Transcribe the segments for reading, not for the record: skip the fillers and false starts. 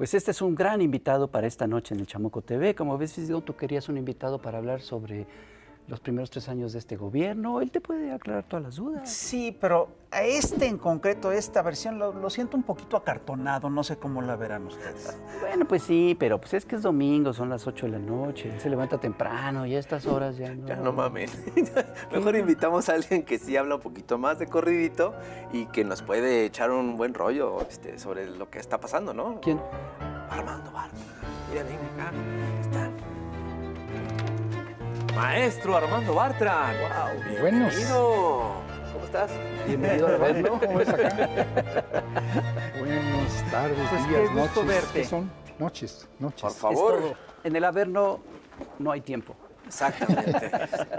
Pues este es un gran invitado para esta noche en el Chamuco TV. Como ves, tú querías un invitado para hablar sobre los primeros 3 años de este gobierno. Él te puede aclarar todas las dudas. Sí, pero a este en concreto, esta versión, lo siento un poquito acartonado. No sé cómo la verán ustedes. Bueno, pues sí, pero pues es que es domingo, son las 8 de la noche. Él se levanta temprano y a estas horas ya no. Ya no mamen. Mejor invitamos a alguien que sí habla un poquito más de corridito y que nos puede echar un buen rollo sobre lo que está pasando, ¿no? ¿Quién? Armando Bartra. Mira, ven acá. Aquí están. Maestro Armando Bartra. Wow. Buenos. Bienvenido. ¿Cómo estás? Bienvenido a verlo. ¿Cómo es acá? Buenas tardes, Pues días, qué gusto noches. verte. ¿Qué son? Noches. Por Es favor. todo. En el Averno no hay tiempo. Exactamente.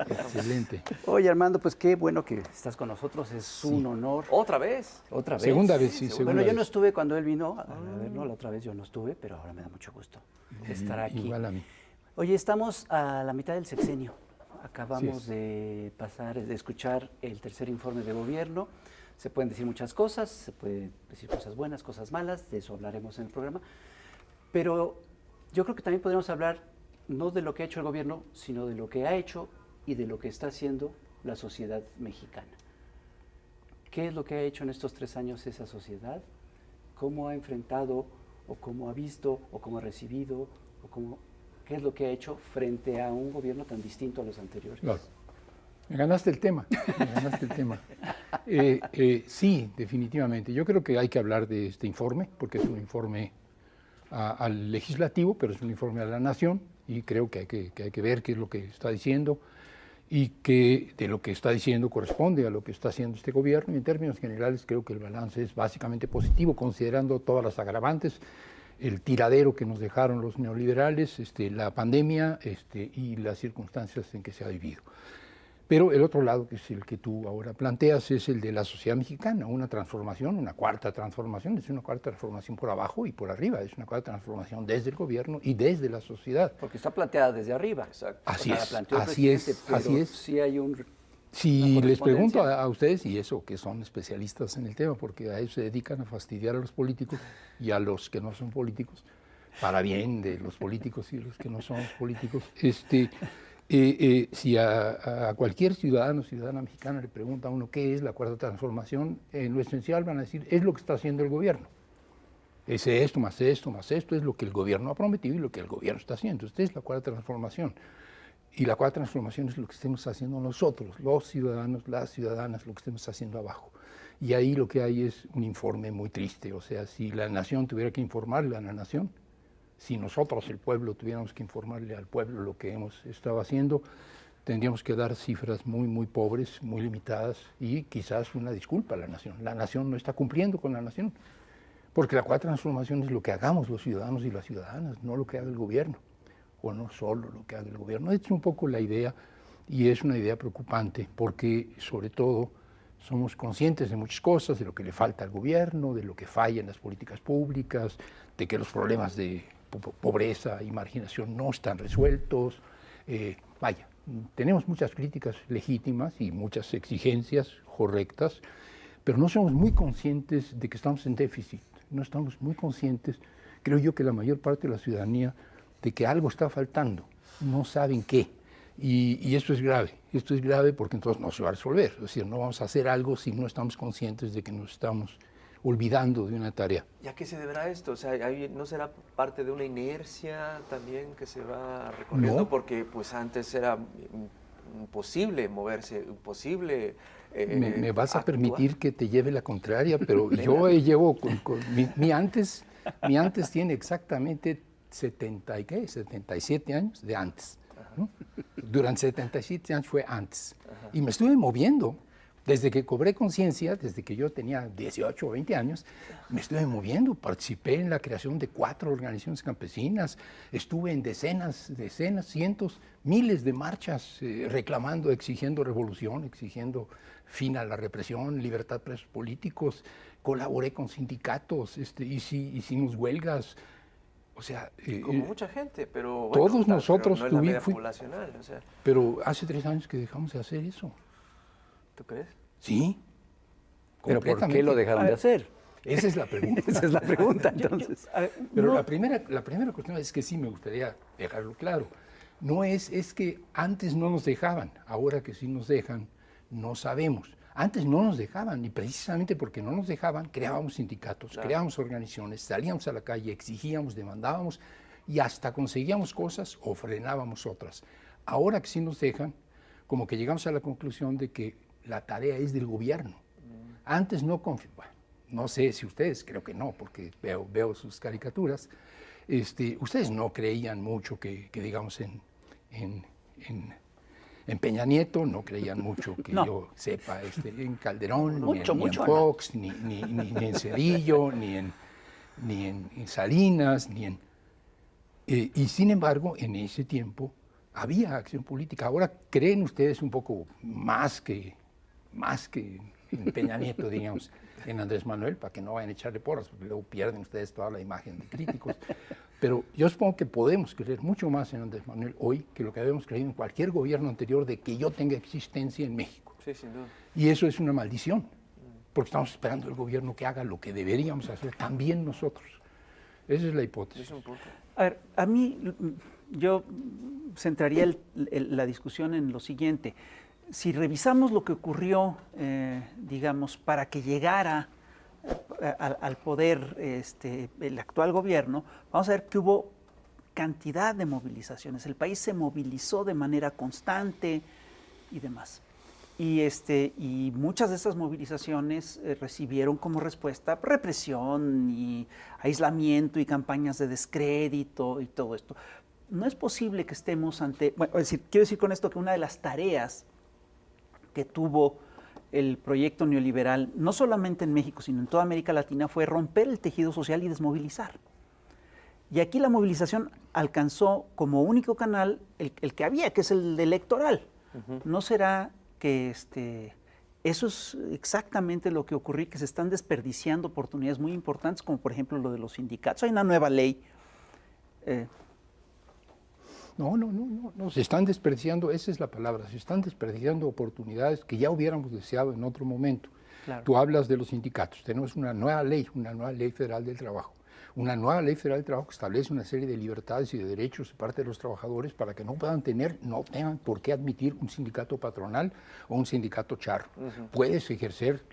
Excelente. Oye, Armando, pues qué bueno que estás con nosotros. Es un honor. ¿Otra vez? Otra vez. Segunda vez, sí, segunda Bueno, yo vez. no estuve cuando él vino a verlo, la otra vez yo no estuve, pero ahora me da mucho gusto estar aquí. Igual a mí. Oye, estamos a la mitad del sexenio. Acabamos es. de escuchar el tercer informe de gobierno. Se pueden decir muchas cosas, se pueden decir cosas buenas, cosas malas, de eso hablaremos en el programa. Pero yo creo que también podríamos hablar no de lo que ha hecho el gobierno, sino de lo que ha hecho y de lo que está haciendo la sociedad mexicana. ¿Qué es lo que ha hecho en estos 3 años esa sociedad? ¿Cómo ha enfrentado o cómo ha visto o cómo ha recibido o qué es lo que ha hecho frente a un gobierno tan distinto a los anteriores? Claro. Me ganaste el tema. Me ganaste el tema. Sí, definitivamente. Yo creo que hay que hablar de este informe, porque es un informe al legislativo, pero es un informe a la nación, y creo que hay que ver qué es lo que está diciendo y que de lo que está diciendo corresponde a lo que está haciendo este gobierno. Y en términos generales creo que el balance es básicamente positivo, considerando todas las agravantes, el tiradero que nos dejaron los neoliberales, la pandemia y las circunstancias en que se ha vivido. Pero el otro lado, que es el que tú ahora planteas, es el de la sociedad mexicana, una transformación, una cuarta transformación, es una cuarta transformación por abajo y por arriba, es una cuarta transformación desde el gobierno y desde la sociedad. Porque está planteada desde arriba. Exacto. Así O sea, la es, planteó el así es, presidente, pero así es. sí hay una Si les pregunto correspondencia. a ustedes, y eso que son especialistas en el tema, porque a eso se dedican a fastidiar a los políticos y a los que no son políticos, para bien de los políticos y de los que no somos políticos, si a cualquier ciudadano o ciudadana mexicana le pregunta a uno qué es la cuarta transformación, en lo esencial van a decir, es lo que está haciendo el gobierno. Es esto, más esto, más esto, es lo que el gobierno ha prometido y lo que el gobierno está haciendo. Esta es la cuarta transformación. Y la cuarta transformación es lo que estemos haciendo nosotros, los ciudadanos, las ciudadanas, lo que estemos haciendo abajo. Y ahí lo que hay es un informe muy triste. O sea, si la nación tuviera que informarle a la nación, si nosotros, el pueblo, tuviéramos que informarle al pueblo lo que hemos estado haciendo, tendríamos que dar cifras muy, muy pobres, muy limitadas y quizás una disculpa a la nación. La nación no está cumpliendo con la nación, porque la cuarta transformación es lo que hagamos los ciudadanos y las ciudadanas, no lo que haga el gobierno, o no solo lo que haga el gobierno. Es un poco la idea, y es una idea preocupante, porque sobre todo somos conscientes de muchas cosas, de lo que le falta al gobierno, de lo que falla en las políticas públicas, de que los problemas de pobreza y marginación no están resueltos. Vaya, tenemos muchas críticas legítimas y muchas exigencias correctas, pero no somos muy conscientes de que estamos en déficit, no estamos muy conscientes, creo yo que la mayor parte de la ciudadanía, de que algo está faltando, no saben qué. Y esto es grave porque entonces no se va a resolver, es decir, no vamos a hacer algo si no estamos conscientes de que nos estamos olvidando de una tarea. ¿Y a qué se deberá esto? O sea, ¿no será parte de una inercia también que se va recorriendo? No. Porque pues antes era imposible moverse, imposible Me vas a actuar. permitir que te lleve la contraria, pero yo llevo mi antes tiene exactamente 77 años de antes, ¿no? Durante 77 años fue antes. Ajá. Y me estuve moviendo. Desde que cobré conciencia, desde que yo tenía 18 o 20 años, me estuve moviendo. Participé en la creación de 4 organizaciones campesinas, estuve en decenas, cientos, miles de marchas reclamando, exigiendo revolución, exigiendo fin a la represión, libertad de presos políticos. Colaboré con sindicatos, hicimos huelgas. O sea, como mucha gente, pero bueno, todos nosotros pero no es la media tuvimos, poblacional, o sea, pero hace 3 años que dejamos de hacer eso. ¿tú crees? Sí. ¿Pero por qué completamente. lo dejaron de hacer? Esa es la pregunta. Esa es la pregunta, entonces. Pero No. la primera cuestión es que sí me gustaría dejarlo claro. No es que antes no nos dejaban, ahora que sí nos dejan, no sabemos. Antes no nos dejaban y precisamente porque no nos dejaban, creábamos sindicatos, creábamos organizaciones, salíamos a la calle, exigíamos, demandábamos y hasta conseguíamos cosas o frenábamos otras. Ahora que sí nos dejan, como que llegamos a la conclusión de que la tarea es del gobierno. Antes no confiaban. No sé si ustedes, creo que no, porque veo sus caricaturas. Ustedes no creían mucho que digamos, en Peña Nieto, no creían mucho que No. yo sepa, en Calderón, Mucho, ni mucho, en Fox, ni en Cedillo, ni en Salinas, y sin embargo, en ese tiempo había acción política. Ahora creen ustedes un poco más que en Peña Nieto, digamos, en Andrés Manuel, para que no vayan a echarle porras, porque luego pierden ustedes toda la imagen de críticos. Pero yo supongo que podemos creer mucho más en Andrés Manuel hoy que lo que habíamos creído en cualquier gobierno anterior de que yo tenga existencia en México. Sí, sin duda. Y eso es una maldición, porque estamos esperando el gobierno que haga lo que deberíamos hacer también nosotros. Esa es la hipótesis. Es un punto. A ver, a mí, yo centraría la discusión en lo siguiente. Si revisamos lo que ocurrió, digamos, para que llegara al poder el actual gobierno, vamos a ver que hubo cantidad de movilizaciones. El país se movilizó de manera constante y demás. Y muchas de esas movilizaciones recibieron como respuesta represión y aislamiento y campañas de descrédito y todo esto. No es posible que estemos ante... Bueno, quiero decir con esto que una de las tareas que tuvo el proyecto neoliberal, no solamente en México, sino en toda América Latina, fue romper el tejido social y desmovilizar. Y aquí la movilización alcanzó como único canal el que había, que es el electoral. ¿No será que eso es exactamente lo que ocurrió, que se están desperdiciando oportunidades muy importantes, como por ejemplo lo de los sindicatos? Hay una nueva ley. No, se están desperdiciando, esa es la palabra, se están desperdiciando oportunidades que ya hubiéramos deseado en otro momento. Claro. Tú hablas de los sindicatos, tenemos una nueva ley federal del trabajo. Una nueva ley federal del trabajo que establece una serie de libertades y de derechos de parte de los trabajadores para que no tengan por qué admitir un sindicato patronal o un sindicato charro. Puedes ejercer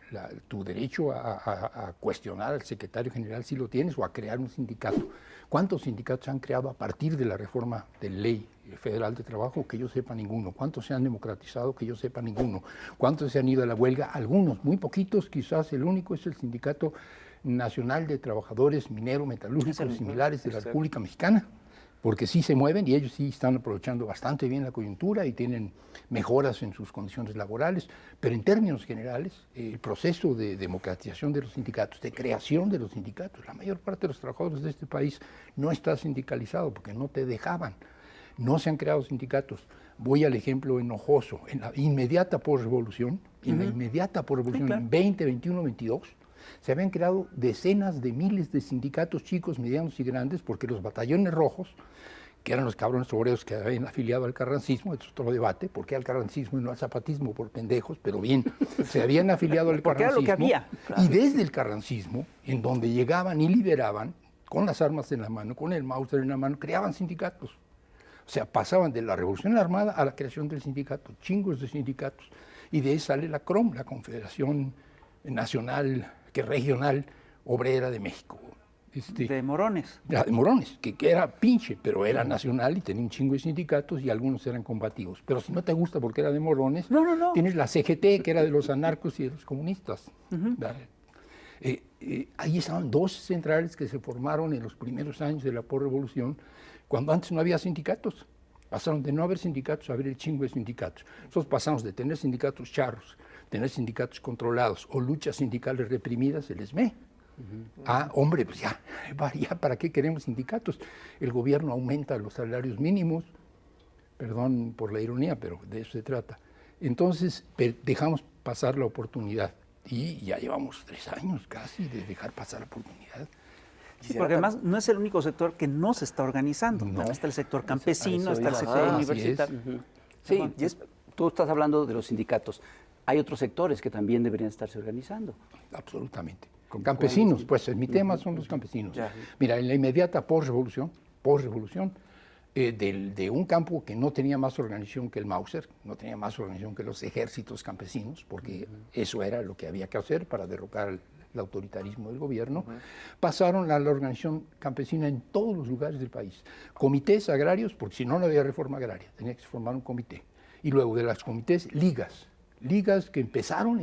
tu derecho a cuestionar al secretario general si lo tienes o a crear un sindicato. ¿Cuántos sindicatos se han creado a partir de la reforma de ley federal de trabajo? Que yo sepa ninguno. ¿Cuántos se han democratizado? Que yo sepa ninguno. ¿Cuántos se han ido a la huelga? Algunos, muy poquitos, quizás el único es el Sindicato Nacional de Trabajadores Minero-Metalúrgicos Similares de la República Mexicana, porque sí se mueven y ellos sí están aprovechando bastante bien la coyuntura y tienen mejoras en sus condiciones laborales, pero en términos generales, el proceso de democratización de los sindicatos, de creación de los sindicatos, la mayor parte de los trabajadores de este país no está sindicalizado porque no te dejaban, no se han creado sindicatos. Voy al ejemplo enojoso, en la inmediata posrevolución, en 20, 21, 22, se habían creado decenas de miles de sindicatos chicos, medianos y grandes, porque los batallones rojos, que eran los cabrones obreros que habían afiliado al carrancismo, es otro debate, ¿por qué al carrancismo y no al zapatismo? Por pendejos, pero bien, se habían afiliado al Porque era lo carrancismo. que había. Y desde el carrancismo, en donde llegaban y liberaban, con las armas en la mano, con el Mauser en la mano, creaban sindicatos. O sea, pasaban de la Revolución Armada a la creación del sindicato, chingos de sindicatos. Y de ahí sale la CROM, la Confederación Nacional, Regional Obrera de México. De Morones. De Morones, que era pinche, pero era nacional y tenía un chingo de sindicatos y algunos eran combativos. Pero si no te gusta porque era de Morones, No. tienes la CGT, que era de los anarcos y de los comunistas. Ahí estaban dos centrales que se formaron en los primeros años de la posrevolución, cuando antes no había sindicatos. Pasaron de no haber sindicatos a haber el chingo de sindicatos. Nosotros pasamos de tener sindicatos charros, tener sindicatos controlados o luchas sindicales reprimidas, el ESME. Hombre, pues ya, ¿para qué queremos sindicatos? El gobierno aumenta los salarios mínimos, perdón por la ironía, pero de eso se trata. Entonces, dejamos pasar la oportunidad y ya llevamos 3 años casi de dejar pasar la oportunidad. Sí, porque además no es el único sector que no se está organizando. No. También está el sector campesino, está el sector Así universitario. Sí, tú estás hablando de los sindicatos. Hay otros sectores que también deberían estarse organizando. Absolutamente. Con campesinos, pues mi tema son los campesinos. Ya. Mira, en la inmediata posrevolución, de un campo que no tenía más organización que el Mauser, no tenía más organización que los ejércitos campesinos, porque eso era lo que había que hacer para derrocar el autoritarismo del gobierno, pasaron a la organización campesina en todos los lugares del país. Comités agrarios, porque si no, no había reforma agraria, tenía que formar un comité. Y luego de las comités, ligas que empezaron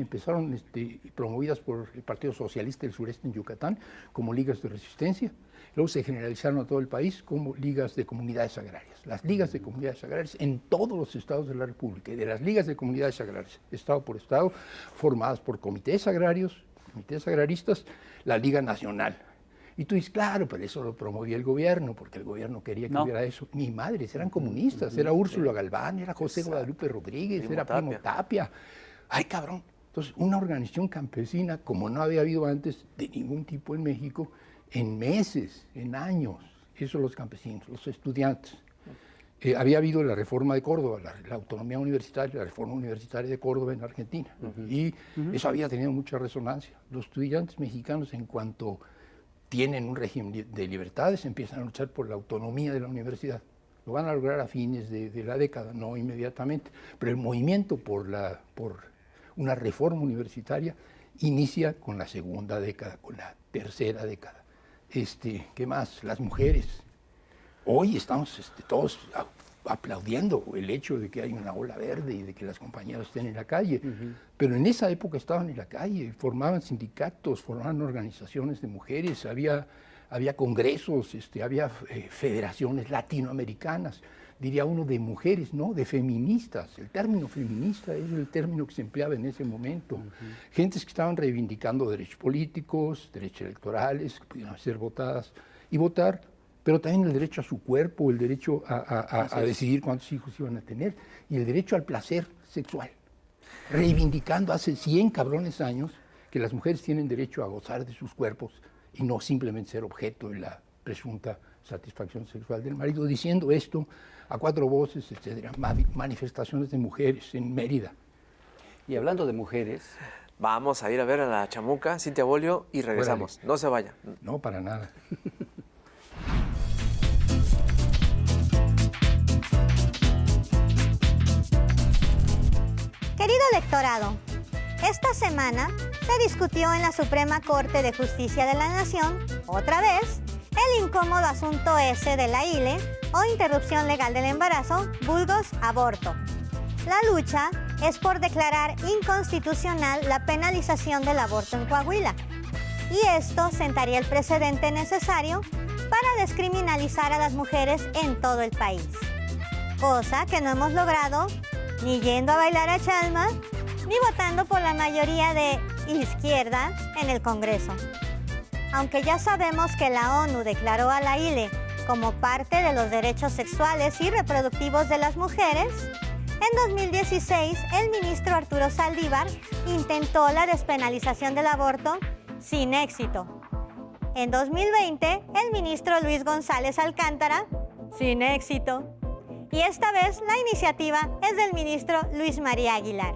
promovidas por el Partido Socialista del Sureste en Yucatán como ligas de resistencia. Luego se generalizaron a todo el país como ligas de comunidades agrarias. Las ligas de comunidades agrarias en todos los estados de la República, y de las ligas de comunidades agrarias, estado por estado, formadas por comités agrarios, comités agraristas, la Liga Nacional. Y tú dices, claro, pero eso lo promovía el gobierno, porque el gobierno quería que hubiera eso. Ni madres, eran comunistas, era Úrsula Galván, era José Guadalupe Rodríguez, era Primo Tapia. Ay, cabrón. Entonces, una organización campesina, como no había habido antes de ningún tipo en México, en meses, en años, eso los campesinos, los estudiantes. Había habido la reforma de Córdoba, la autonomía universitaria, la reforma universitaria de Córdoba en Argentina, y eso había tenido mucha resonancia. Los estudiantes mexicanos, en cuanto tienen un régimen de libertades, empiezan a luchar por la autonomía de la universidad. Lo van a lograr a fines de la década, no inmediatamente, pero el movimiento por una reforma universitaria inicia con la segunda década, con la tercera década. ¿Qué más? Las mujeres. Hoy estamos todos aplaudiendo el hecho de que hay una ola verde y de que las compañeras estén en la calle, pero en esa época estaban en la calle, formaban sindicatos, formaban organizaciones de mujeres, había congresos, había federaciones latinoamericanas, diría uno, de mujeres, ¿no? De feministas. El término feminista es el término que se empleaba en ese momento. Gentes que estaban reivindicando derechos políticos, derechos electorales, que pudieran ser votadas y votar, pero también el derecho a su cuerpo, el derecho a decidir cuántos hijos iban a tener, y el derecho al placer sexual, reivindicando hace 100 cabrones años que las mujeres tienen derecho a gozar de sus cuerpos y no simplemente ser objeto de la presunta satisfacción sexual del marido, diciendo esto a cuatro voces, etcétera, manifestaciones de mujeres en Mérida. Y hablando de mujeres... Vamos a ir a ver a la chamuca, Cintia Bolio, y regresamos. Órale. No se vaya. No, para nada. Querido electorado, esta semana se discutió en la Suprema Corte de Justicia de la Nación, otra vez, el incómodo asunto ese de la ILE o interrupción legal del embarazo, vulgos aborto. La lucha es por declarar inconstitucional la penalización del aborto en Coahuila. Y esto sentaría el precedente necesario para descriminalizar a las mujeres en todo el país. Cosa que no hemos logrado ni yendo a bailar a Chalma, ni votando por la mayoría de izquierda en el Congreso. Aunque ya sabemos que la ONU declaró a la ILE como parte de los derechos sexuales y reproductivos de las mujeres, en 2016 el ministro Arturo Saldívar intentó la despenalización del aborto sin éxito. En 2020 el ministro Luis González Alcántara, sin éxito. Y esta vez la iniciativa es del ministro Luis María Aguilar.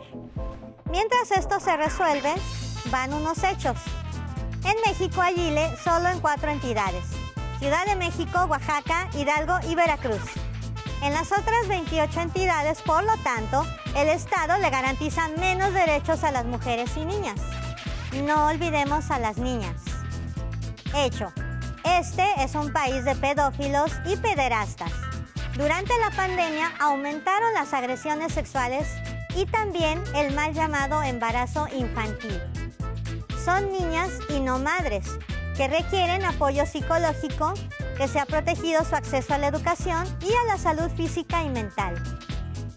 Mientras esto se resuelve, van unos hechos. En México hay ILE solo en 4 entidades: Ciudad de México, Oaxaca, Hidalgo y Veracruz. En las otras 28 entidades, por lo tanto, el Estado le garantiza menos derechos a las mujeres y niñas. No olvidemos a las niñas. Hecho, este es un país de pedófilos y pederastas. Durante la pandemia aumentaron las agresiones sexuales y también el mal llamado embarazo infantil. Son niñas y no madres que requieren apoyo psicológico, que se ha protegido su acceso a la educación y a la salud física y mental.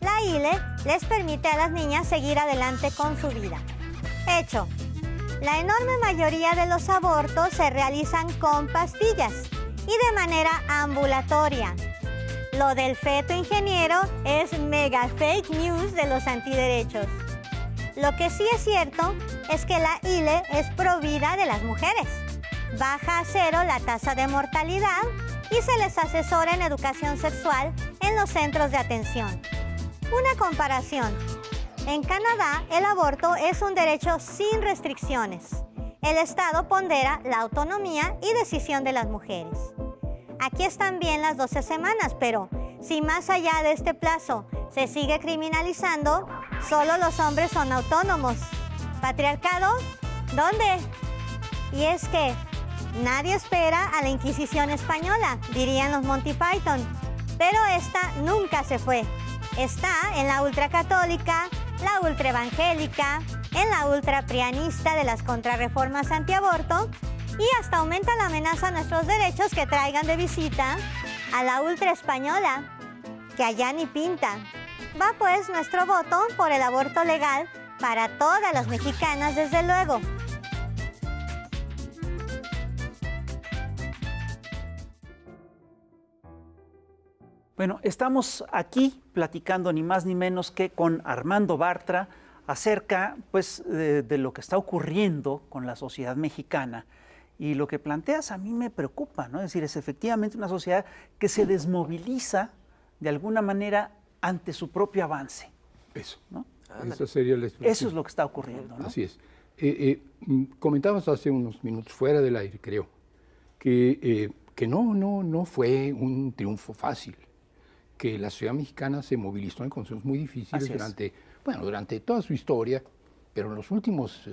La ILE les permite a las niñas seguir adelante con su vida. Hecho, la enorme mayoría de los abortos se realizan con pastillas y de manera ambulatoria. Lo del feto ingeniero es mega fake news de los antiderechos. Lo que sí es cierto es que la ILE es pro vida de las mujeres. Baja a 0 la tasa de mortalidad y se les asesora en educación sexual en los centros de atención. Una comparación. En Canadá, el aborto es un derecho sin restricciones. el Estado pondera la autonomía y decisión de las mujeres. Aquí están bien las 12 semanas, pero si más allá de este plazo se sigue criminalizando, solo los hombres son autónomos. ¿Patriarcado? ¿Dónde? Y es que nadie espera a la Inquisición española, dirían los Monty Python, pero esta nunca se fue. Está en la ultracatólica, la ultraevangélica, en la ultraprianista de las contrarreformas antiaborto y hasta aumenta la amenaza a nuestros derechos que traigan de visita a la ultraespañola, que allá ni pinta. Va pues nuestro voto por el aborto legal para todas las mexicanas, desde luego. Bueno, estamos aquí platicando ni más ni menos que con Armando Bartra acerca pues, de lo que está ocurriendo con la sociedad mexicana. Y lo que planteas a mí me preocupa, ¿no? Es decir, es efectivamente una sociedad que se desmoviliza de alguna manera ante su propio avance. Eso, ¿no? Esa sería la expresión. Eso es lo que está ocurriendo, ¿no? Así es. Comentabas hace unos minutos, fuera del aire, creo, que no fue un triunfo fácil, que la sociedad mexicana se movilizó en condiciones muy difíciles durante toda su historia, pero en los últimos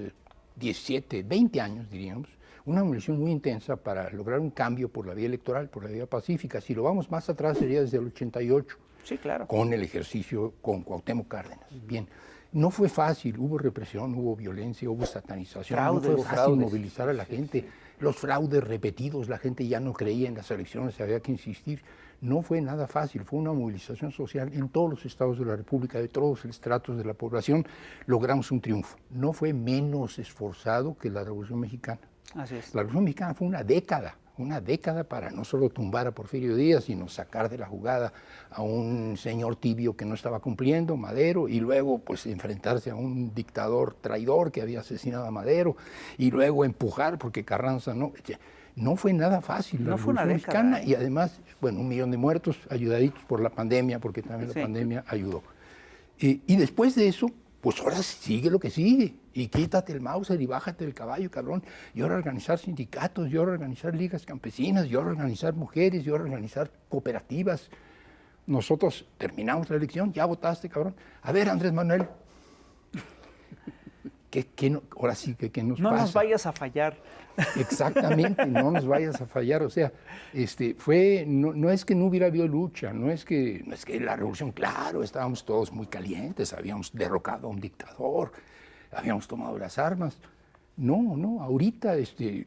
17, 20 años, diríamos, una movilización muy intensa para lograr un cambio por la vía electoral, por la vía pacífica. Si lo vamos más atrás, sería desde el 88, sí, claro, con el ejercicio con Cuauhtémoc Cárdenas. Bien, no fue fácil, hubo represión, hubo violencia, hubo satanización, no fue fácil movilizar a la gente. Los fraudes repetidos, la gente ya no creía en las elecciones, había que insistir. No fue nada fácil, fue una movilización social en todos los estados de la República, de todos los estratos de la población, logramos un triunfo. No fue menos esforzado que la Revolución Mexicana. Así es. La Revolución Mexicana fue una década para no solo tumbar a Porfirio Díaz, sino sacar de la jugada a un señor tibio que no estaba cumpliendo, Madero, y luego pues enfrentarse a un dictador traidor que había asesinado a Madero, y luego empujar, porque Carranza no fue nada fácil la Revolución Mexicana, y además, bueno, 1 millón de muertos, ayudaditos por la pandemia, porque también la pandemia ayudó. Y después de eso, pues ahora sigue lo que sigue, y quítate el Mauser y bájate del caballo, cabrón, y ahora organizar sindicatos, y ahora organizar ligas campesinas, y ahora organizar mujeres, y ahora organizar cooperativas. Nosotros terminamos la elección, ya votaste, cabrón. A ver, Andrés Manuel, ahora sí, ¿qué nos pasa? No nos vayas a fallar. Exactamente, no nos vayas a fallar. O sea, no es que no hubiera habido lucha, no es que la revolución, claro, estábamos todos muy calientes, habíamos derrocado a un dictador, habíamos tomado las armas. No, ahorita,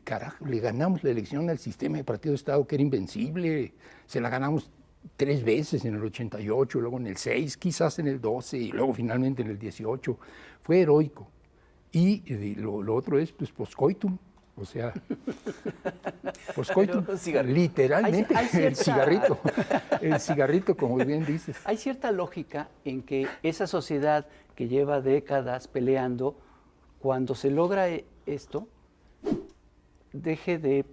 carajo, le ganamos la elección al sistema de partido de Estado que era invencible, se la ganamos 3 veces en el 88, luego en el 6, quizás en el 12 y luego finalmente en el 18. Fue heroico. Y lo otro es, pues, postcoitum. O sea, postcoitum, literalmente, el cigarrito, como bien dices. Hay cierta lógica en que esa sociedad que lleva décadas peleando, cuando se logra esto, deje de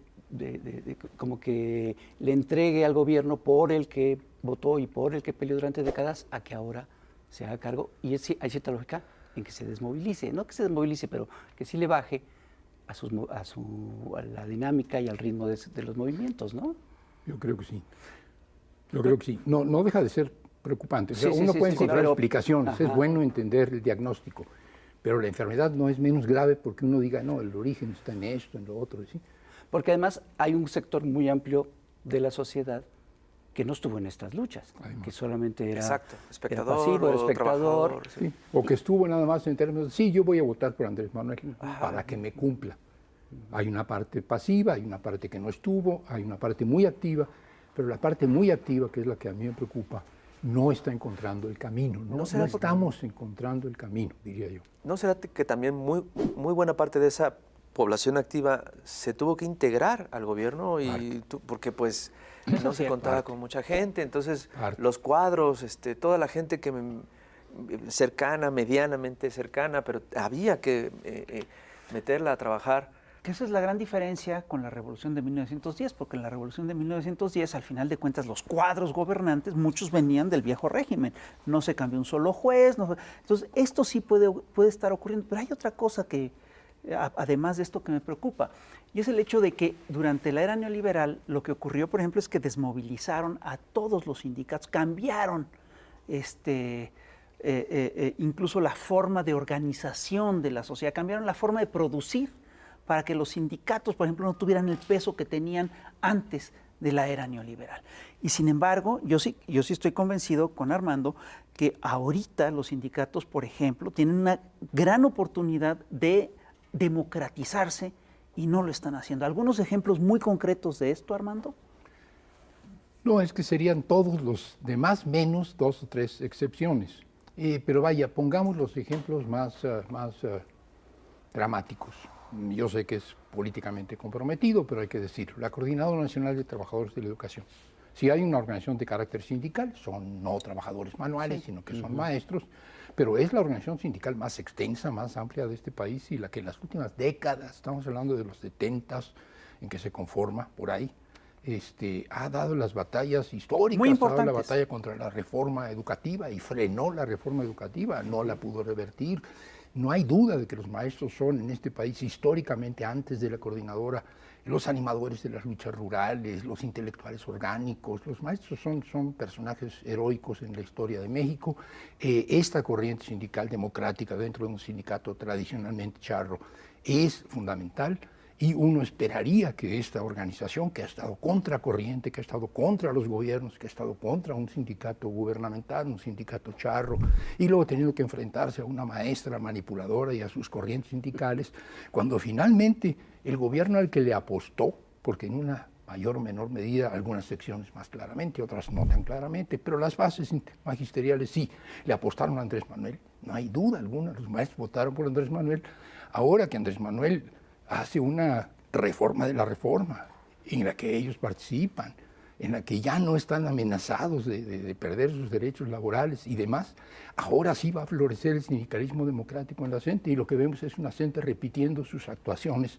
como que le entregue al gobierno por el que votó y por el que peleó durante décadas a que ahora se haga cargo. Y hay cierta lógica en que se desmovilice, no que se desmovilice, pero que sí le baje a la dinámica y al ritmo de los movimientos, ¿no? Yo creo que sí. No deja de ser preocupante. O sea, uno puede encontrar explicaciones, es bueno entender el diagnóstico, pero la enfermedad no es menos grave porque uno diga, no, el origen está en esto, en lo otro, ¿sí? Porque además hay un sector muy amplio de la sociedad que no estuvo en estas luchas, que solamente era, espectador, era pasivo, espectador. Sí. O que estuvo nada más en términos, sí, yo voy a votar por Andrés Manuel para que me cumpla. Hay una parte pasiva, hay una parte que no estuvo, hay una parte muy activa, pero la parte muy activa, que es la que a mí me preocupa, no está encontrando el camino, no estamos encontrando el camino, diría yo. ¿No será que también muy buena parte de esa población activa se tuvo que integrar al gobierno porque pues no se contaba con mucha gente, entonces los cuadros, toda la gente que cercana, medianamente cercana, pero había que meterla a trabajar. Que esa es la gran diferencia con la Revolución de 1910, porque en la Revolución de 1910, al final de cuentas, los cuadros gobernantes, muchos venían del viejo régimen. No se cambió un solo juez. Entonces, esto sí puede estar ocurriendo. Pero hay otra cosa que además de esto que me preocupa, y es el hecho de que durante la era neoliberal lo que ocurrió, por ejemplo, es que desmovilizaron a todos los sindicatos, cambiaron incluso la forma de organización de la sociedad, cambiaron la forma de producir para que los sindicatos, por ejemplo, no tuvieran el peso que tenían antes de la era neoliberal. Y sin embargo, yo sí estoy convencido con Armando que ahorita los sindicatos, por ejemplo, tienen una gran oportunidad de democratizarse y no lo están haciendo. ¿Algunos ejemplos muy concretos de esto, Armando? No, es que serían todos los demás menos 2 o 3 excepciones. Pero vaya, pongamos los ejemplos más dramáticos. Yo sé que es políticamente comprometido, pero hay que decirlo. La Coordinadora Nacional de Trabajadores de la Educación. Si hay una organización de carácter sindical, son no trabajadores manuales, sino que son maestros, pero es la organización sindical más extensa, más amplia de este país y la que en las últimas décadas, estamos hablando de los 70s, en que se conforma por ahí, ha dado las batallas históricas, muy importantes. ha dado la batalla contra la reforma educativa y frenó la reforma educativa, no la pudo revertir. No hay duda de que los maestros son en este país históricamente, antes de la coordinadora, los animadores de las luchas rurales, los intelectuales orgánicos. Los maestros son personajes heroicos en la historia de México. Esta corriente sindical democrática dentro de un sindicato tradicionalmente charro es fundamental. Y uno esperaría que esta organización, que ha estado contracorriente, que ha estado contra los gobiernos, que ha estado contra un sindicato gubernamental, un sindicato charro, y luego teniendo que enfrentarse a una maestra manipuladora y a sus corrientes sindicales, cuando finalmente el gobierno al que le apostó, porque en una mayor o menor medida, algunas secciones más claramente, otras no tan claramente, pero las bases magisteriales sí, le apostaron a Andrés Manuel, no hay duda alguna, los maestros votaron por Andrés Manuel. Ahora que Andrés Manuel hace una reforma de la reforma, en la que ellos participan, en la que ya no están amenazados de perder sus derechos laborales y demás, ahora sí va a florecer el sindicalismo democrático en la CENTE, y lo que vemos es una CENTE repitiendo sus actuaciones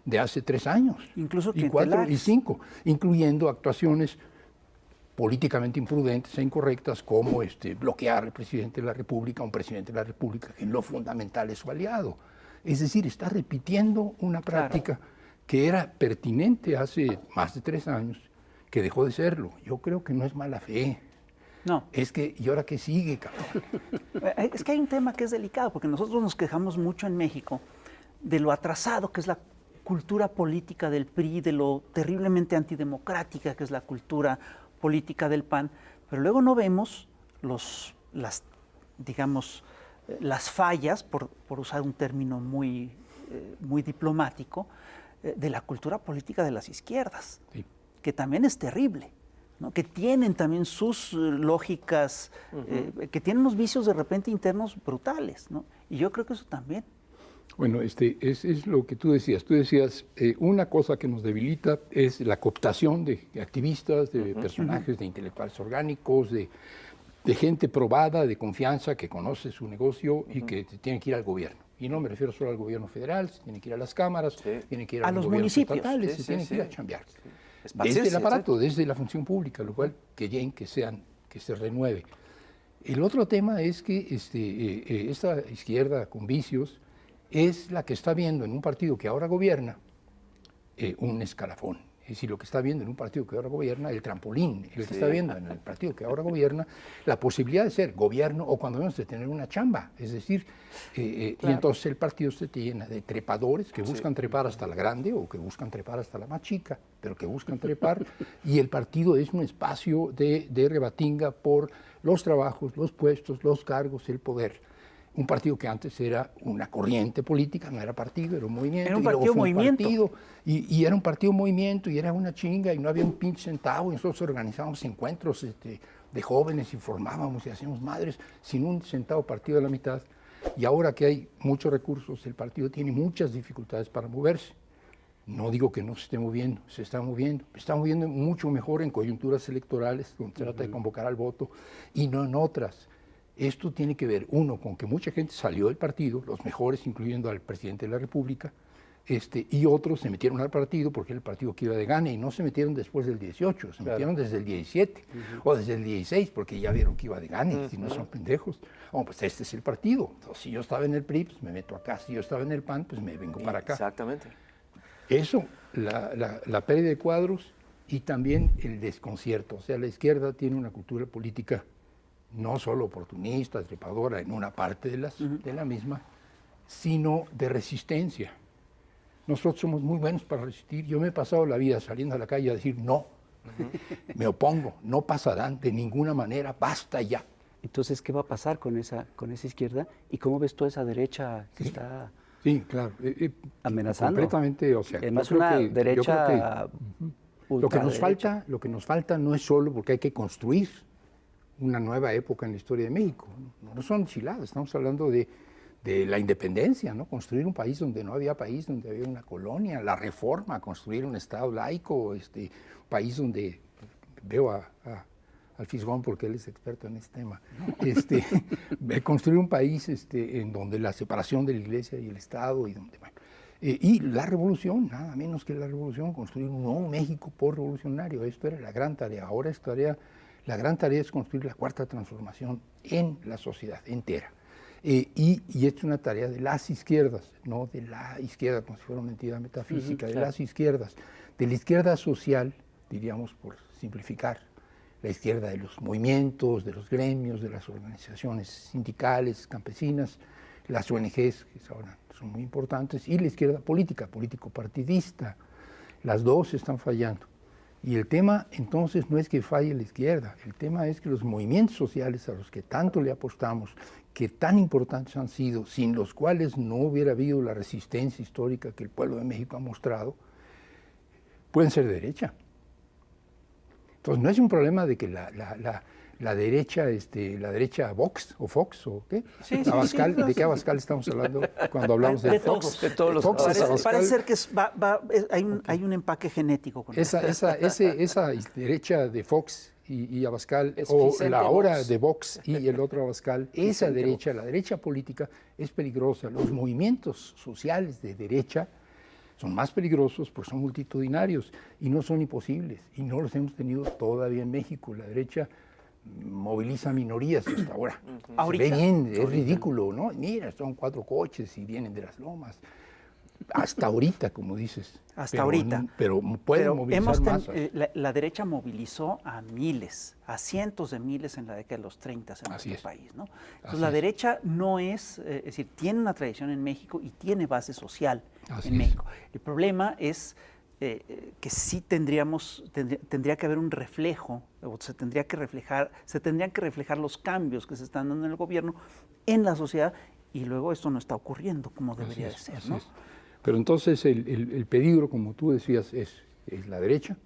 de hace 3 años, incluso y 4 y 5, incluyendo actuaciones políticamente imprudentes e incorrectas como bloquear al presidente de la República, a un presidente de la República que en lo fundamental es su aliado. Es decir, está repitiendo una práctica que era pertinente hace más de 3 años, que dejó de serlo. Yo creo que no es mala fe. No. Es que, ¿y ahora qué sigue, cabrón? Es que hay un tema que es delicado, porque nosotros nos quejamos mucho en México de lo atrasado que es la cultura política del PRI, de lo terriblemente antidemocrática que es la cultura política del PAN, pero luego no vemos las fallas, por usar un término muy diplomático, de la cultura política de las izquierdas, sí, que también es terrible, ¿no? Que tienen también sus lógicas, que tienen unos vicios de repente internos brutales, ¿no? Y yo creo que eso también. Bueno, es lo que tú decías. Tú decías, una cosa que nos debilita es la cooptación de activistas, de personajes, de intelectuales orgánicos, de gente probada, de confianza, que conoce su negocio y que tiene que ir al gobierno. Y no me refiero solo al gobierno federal, se tiene que ir a las cámaras, tiene que ir a los municipios estatales, se tiene que ir a chambear. Desde el aparato, desde la función pública, lo cual que se renueve. El otro tema es que esta izquierda con vicios es la que está viendo en un partido que ahora gobierna un escalafón. Es decir, lo que está viendo en un partido que ahora gobierna, el trampolín, el que está viendo en el partido que ahora gobierna, la posibilidad de ser gobierno o cuando menos de tener una chamba. Es decir, y entonces el partido se llena de trepadores que buscan trepar hasta la grande o que buscan trepar hasta la más chica, pero que buscan trepar, y el partido es un espacio de rebatinga por los trabajos, los puestos, los cargos, el poder. Un partido que antes era una corriente política, no era partido, era un movimiento. Era un partido movimiento. Y era un partido movimiento y era una chinga y no había un pinche centavo. Y nosotros organizábamos encuentros de jóvenes y formábamos y hacíamos madres sin un centavo partido de la mitad. Y ahora que hay muchos recursos, el partido tiene muchas dificultades para moverse. No digo que no se esté moviendo, se está moviendo. Está moviendo mucho mejor en coyunturas electorales, donde se trata de convocar al voto, y no en otras. Esto tiene que ver, uno, con que mucha gente salió del partido, los mejores, incluyendo al presidente de la República, Y otros se metieron al partido porque era el partido que iba de gane y no se metieron después del 18, se metieron desde el 17 o desde el 16 porque ya vieron que iba de gane, si no son pendejos. Pues este es el partido. Entonces, si yo estaba en el PRI, pues me meto acá. Si yo estaba en el PAN, pues me vengo para acá. Exactamente. Eso, la pérdida de cuadros y también el desconcierto. O sea, la izquierda tiene una cultura política no solo oportunista, trepadora en una parte de la misma, sino de resistencia. Nosotros somos muy buenos para resistir. Yo me he pasado la vida saliendo a la calle a decir no, me opongo, no pasarán de ninguna manera, basta ya. Entonces, ¿qué va a pasar con esa izquierda? ¿Y cómo ves toda esa derecha que está claro, amenazando? Completamente, o sea, además una derecha lo que nos falta no es solo porque hay que construir una nueva época en la historia de México. No son enchiladas, estamos hablando de la independencia, ¿no? Construir un país donde no había país, donde había una colonia, la reforma, construir un Estado laico, país donde veo al Fisgón porque él es experto en este tema, construir un país en donde la separación de la Iglesia y el Estado y donde, bueno, y la revolución, nada menos que la revolución, construir un nuevo México postrevolucionario. Esto era la gran tarea. Ahora la gran tarea es construir la cuarta transformación en la sociedad entera. Y esto es una tarea de las izquierdas, no de la izquierda como si fuera una entidad metafísica, de las izquierdas, de la izquierda social, diríamos por simplificar, la izquierda de los movimientos, de los gremios, de las organizaciones sindicales, campesinas, las ONGs, que ahora son muy importantes, y la izquierda política, político-partidista. Las dos están fallando. Y el tema entonces no es que falle la izquierda, el tema es que los movimientos sociales a los que tanto le apostamos, que tan importantes han sido, sin los cuales no hubiera habido la resistencia histórica que el pueblo de México ha mostrado, pueden ser de derecha. Entonces no es un problema de que la derecha Vox o Fox o qué, Abascal, ¿de qué Abascal estamos hablando cuando hablamos de Fox? De todos los Fox. Parece ser que hay un empaque genético con esa derecha de Fox y Abascal, o la hora de Vox y el otro Abascal, esa derecha, la derecha política, es peligrosa. Los movimientos sociales de derecha son más peligrosos porque son multitudinarios y no son imposibles, y no los hemos tenido todavía en México. La derecha moviliza minorías hasta ahora. Se ve bien, es ridículo, ¿no? Mira, son 4 coches y vienen de las lomas. Hasta ahorita, como dices. Pero pueden movilizar más. La derecha movilizó a miles, a cientos de miles en la década de los 30 en nuestro país, ¿no? Entonces la derecha no es decir, tiene una tradición en México y tiene base social en México. El problema es que sí tendría que haber un reflejo, o se tendrían que reflejar los cambios que se están dando en el gobierno, en la sociedad, y luego esto no está ocurriendo como debería de ser, ¿no? Pero entonces el peligro, como tú decías, es la derecha,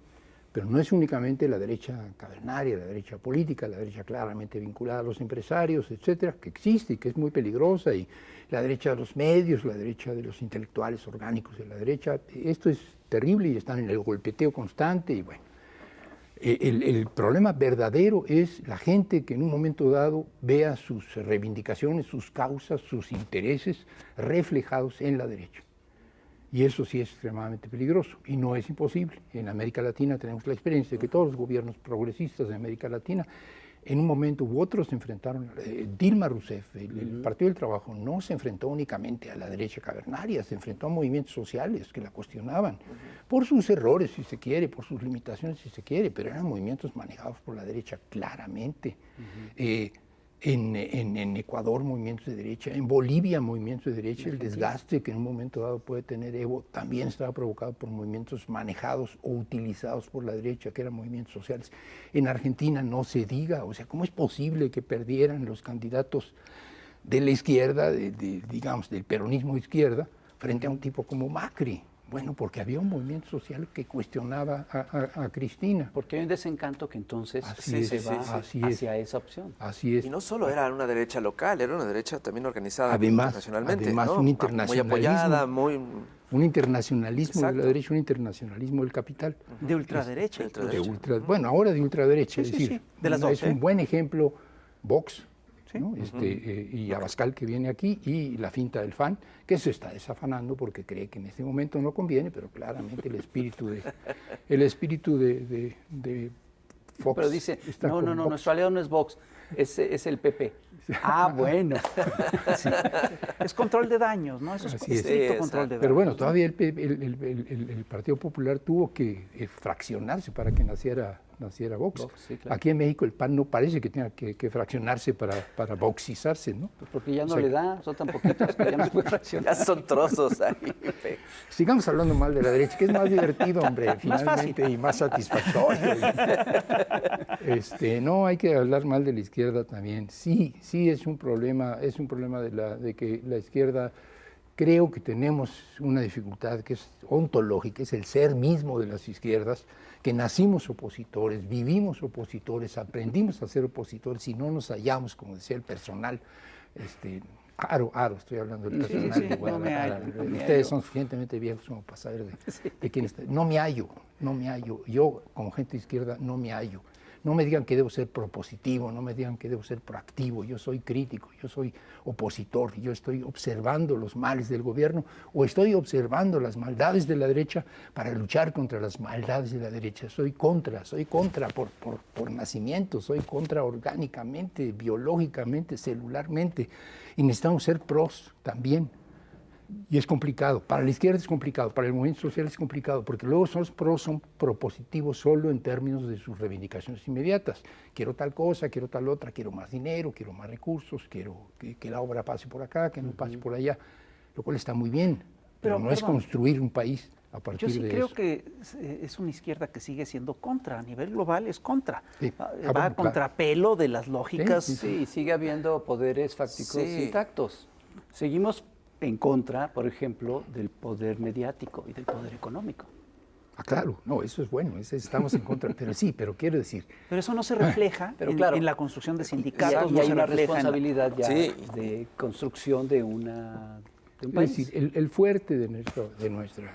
pero no es únicamente la derecha cavernaria, la derecha política, la derecha claramente vinculada a los empresarios, etcétera, que existe y que es muy peligrosa, y la derecha de los medios, la derecha de los intelectuales orgánicos de la derecha. Esto es terrible y están en el golpeteo constante y bueno. El problema verdadero es la gente que en un momento dado vea sus reivindicaciones, sus causas, sus intereses reflejados en la derecha. Y eso sí es extremadamente peligroso y no es imposible. En América Latina tenemos la experiencia de que todos los gobiernos progresistas de América Latina en un momento u otro se enfrentaron. Dilma Rousseff, el Partido del Trabajo, no se enfrentó únicamente a la derecha cavernaria, se enfrentó a movimientos sociales que la cuestionaban por sus errores, si se quiere, por sus limitaciones, si se quiere, pero eran movimientos manejados por la derecha claramente. En Ecuador, movimientos de derecha, en Bolivia, movimientos de derecha. El desgaste que en un momento dado puede tener Evo también estaba provocado por movimientos manejados o utilizados por la derecha, que eran movimientos sociales. En Argentina no se diga, o sea, ¿cómo es posible que perdieran los candidatos de la izquierda, digamos, del peronismo de izquierda, frente a un tipo como Macri? Bueno, porque había un movimiento social que cuestionaba a Cristina. Porque hay un desencanto que entonces se va hacia esa opción. Así es. Y no solo era una derecha local, era una derecha también organizada internacionalmente. Además, ¿no? Un internacionalismo. Muy apoyada, un internacionalismo de la derecha, un internacionalismo del capital. De ultraderecha. Bueno, ahora de ultraderecha. Es decir, de las dos, es un buen ejemplo Vox. Sí. ¿no? Y Abascal que viene aquí, y la finta del FAN, que se está desafanando porque cree que en este momento no conviene, pero claramente el espíritu de Fox. Pero dice, está no, con Vox. nuestro aliado no es Vox, es el PP. Ah, bueno. Sí. Es control de daños, ¿no? Eso es Así es. estricto Sí, control de daños. Pero bueno, todavía el Partido Popular tuvo que fraccionarse para que naciera Vox. Vox, sí, claro. Aquí en México el PAN no parece que tenga que fraccionarse para voxizarse, ¿no? Pues porque ya no O sea, le da, son tan poquitos que ya no se puede fraccionar. Ya son trozos ahí. Sigamos hablando mal de la derecha, que es más divertido, hombre, Más finalmente, y más satisfactorio. No, hay que hablar mal de la izquierda también. Sí es un problema de que la izquierda, creo que tenemos una dificultad que es ontológica, es el ser mismo de las izquierdas, que nacimos opositores, vivimos opositores, aprendimos a ser opositores y no nos hallamos, como decía el personal, Aro, estoy hablando del personal sí, de no me Guadalajara. hallo, no me Ustedes hallo. son suficientemente viejos como para saber de quién está. No me hallo. Yo, como gente de izquierda, no me hallo. No me digan que debo ser propositivo, no me digan que debo ser proactivo. Yo soy crítico, yo soy opositor, yo estoy observando los males del gobierno o estoy observando las maldades de la derecha para luchar contra las maldades de la derecha. Soy contra por nacimiento, soy contra orgánicamente, biológicamente, celularmente. Y necesitamos ser pros también. Y es complicado, para la izquierda es complicado, para el movimiento social es complicado, porque luego los pros son propositivos solo en términos de sus reivindicaciones inmediatas. Quiero tal cosa, quiero tal otra, quiero más dinero, quiero más recursos, quiero que la obra pase por acá, que no pase por allá, lo cual está muy bien, pero no es construir un país a partir de eso. Yo sí creo que es una izquierda que sigue siendo contra, a nivel global es contra. Sí. Va bueno, a contrapelo de las lógicas. Sí, sigue habiendo poderes fácticos Sí. intactos. Seguimos en contra, por ejemplo, del poder mediático y del poder económico. Ah, claro, no, eso es bueno, estamos en contra, pero quiero decir, Pero eso no se refleja Pero en, claro, en la construcción de Y sindicatos, hay no se una refleja en la- responsabilidad ya Sí. de construcción de un es país. decir, el fuerte de nuestra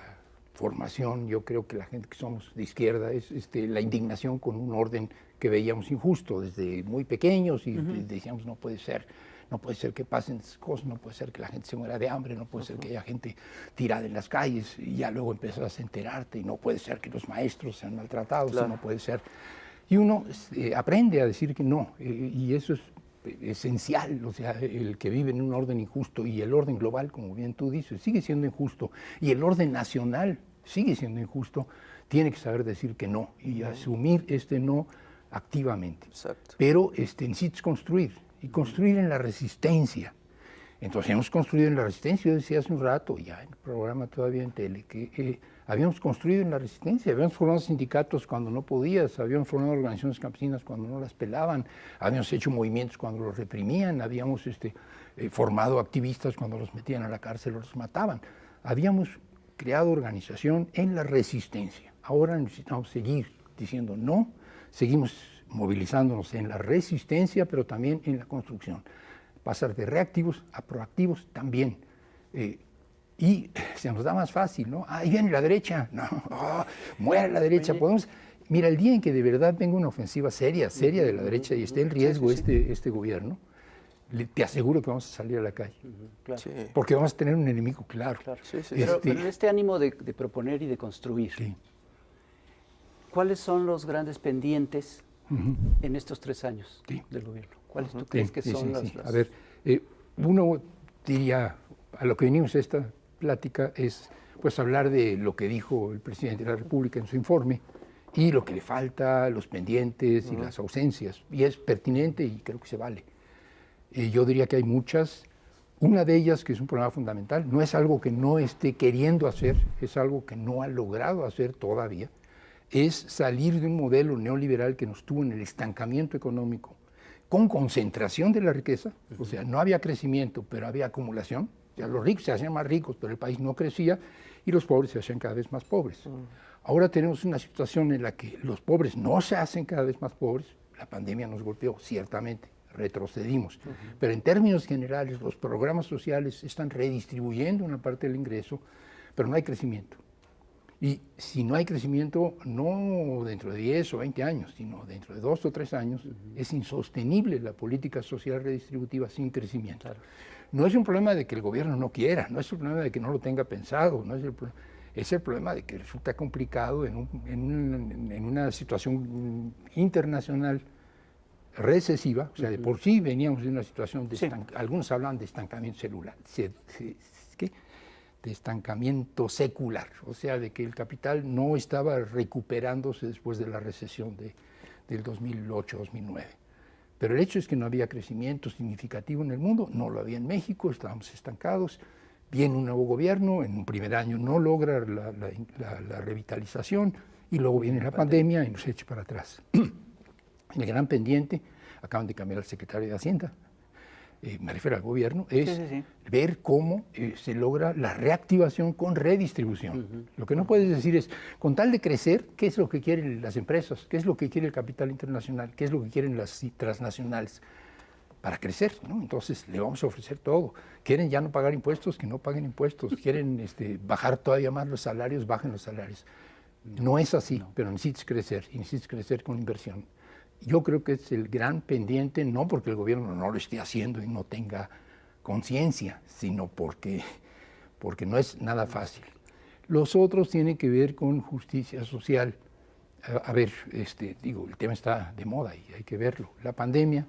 formación, yo creo que la gente que somos de izquierda, es la indignación con un orden que veíamos injusto desde muy pequeños y decíamos no puede ser que pasen esas cosas, no puede ser que la gente se muera de hambre, no puede ser que haya gente tirada en las calles, y ya luego empezás a enterarte, y no puede ser que los maestros sean maltratados, Claro. no puede ser. Y uno aprende a decir que no, y eso es esencial, o sea, el que vive en un orden injusto, y el orden global, como bien tú dices, sigue siendo injusto, y el orden nacional sigue siendo injusto, tiene que saber decir que no, y asumir no activamente. Exacto. Pero necesitas construir, y construir en la resistencia. Entonces hemos construido en la resistencia, yo decía hace un rato, ya en el programa todavía en tele, que habíamos construido en la resistencia, habíamos formado sindicatos cuando no podías, habíamos formado organizaciones campesinas cuando no las pelaban, habíamos hecho movimientos cuando los reprimían, habíamos formado activistas cuando los metían a la cárcel o los mataban. Habíamos creado organización en la resistencia. Ahora necesitamos seguir diciendo no, seguimos movilizándonos en la resistencia, pero también en la construcción. Pasar de reactivos a proactivos también. Y se nos da más fácil, ¿no? Ahí viene la derecha. No, muere la derecha. Mira, el día en que de verdad venga una ofensiva seria de la derecha y esté en riesgo este gobierno, te aseguro que vamos a salir a la calle. Claro. Sí. Porque vamos a tener un enemigo claro. Sí, sí. Pero este ánimo de proponer y de construir, Sí. ¿cuáles son los grandes pendientes en estos 3 años Sí. del gobierno? ¿Cuáles tú crees que son las...? A ver, uno diría, a lo que venimos a esta plática es pues hablar de lo que dijo el presidente de la República en su informe y lo que le falta, los pendientes y las ausencias. Y es pertinente y creo que se vale. Yo diría que hay muchas. Una de ellas, que es un problema fundamental, no es algo que no esté queriendo hacer, es algo que no ha logrado hacer todavía, es salir de un modelo neoliberal que nos tuvo en el estancamiento económico, con concentración de la riqueza, o sea, no había crecimiento, pero había acumulación. O sea, los ricos se hacían más ricos, pero el país no crecía, y los pobres se hacían cada vez más pobres. Ahora tenemos una situación en la que los pobres no se hacen cada vez más pobres, la pandemia nos golpeó, ciertamente, retrocedimos, pero en términos generales los programas sociales están redistribuyendo una parte del ingreso, pero no hay crecimiento. Y si no hay crecimiento, no dentro de 10 o 20 años, sino dentro de 2 o 3 años, es insostenible la política social redistributiva sin crecimiento. Claro. No es un problema de que el gobierno no quiera, no es un problema de que no lo tenga pensado, es el problema de que resulta complicado en una situación internacional recesiva, o sea, de por sí veníamos de una situación de algunos hablan de estancamiento celular, de estancamiento secular, o sea, de que el capital no estaba recuperándose después de la recesión del 2008-2009. Pero el hecho es que no había crecimiento significativo en el mundo, no lo había en México, estábamos estancados. Viene un nuevo gobierno, en un primer año no logra la revitalización y luego viene la pandemia y nos echa para atrás. El gran pendiente, acaban de cambiar al secretario de Hacienda, me refiero al gobierno, es ver cómo se logra la reactivación con redistribución. Lo que no puedes decir es, con tal de crecer, ¿qué es lo que quieren las empresas? ¿Qué es lo que quiere el capital internacional? ¿Qué es lo que quieren las transnacionales? Para crecer, ¿no? Entonces le vamos a ofrecer todo. Quieren ya no pagar impuestos, que no paguen impuestos. Quieren bajar todavía más los salarios, bajen los salarios. No es así, pero necesitas crecer con inversión. Yo creo que es el gran pendiente, no porque el gobierno no lo esté haciendo y no tenga conciencia, sino porque no es nada fácil. Los otros tienen que ver con justicia social. A ver, el tema está de moda y hay que verlo. La pandemia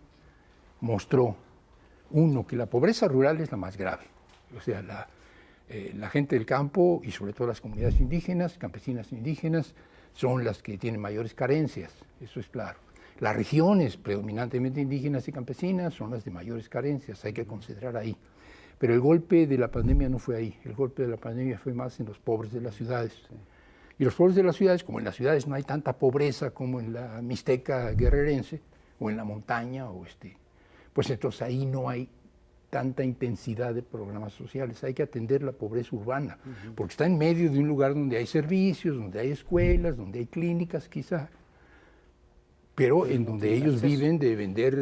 mostró, uno, que la pobreza rural es la más grave. O sea, la gente del campo y sobre todo las comunidades indígenas, campesinas indígenas, son las que tienen mayores carencias, eso es claro. Las regiones predominantemente indígenas y campesinas son las de mayores carencias, hay que considerar ahí. Pero el golpe de la pandemia no fue ahí, el golpe de la pandemia fue más en los pobres de las ciudades. Y los pobres de las ciudades, como en las ciudades no hay tanta pobreza como en la Mixteca guerrerense, o en la montaña, pues entonces ahí no hay tanta intensidad de programas sociales, hay que atender la pobreza urbana, porque está en medio de un lugar donde hay servicios, donde hay escuelas, donde hay clínicas quizá, pero en donde ellos viven de vender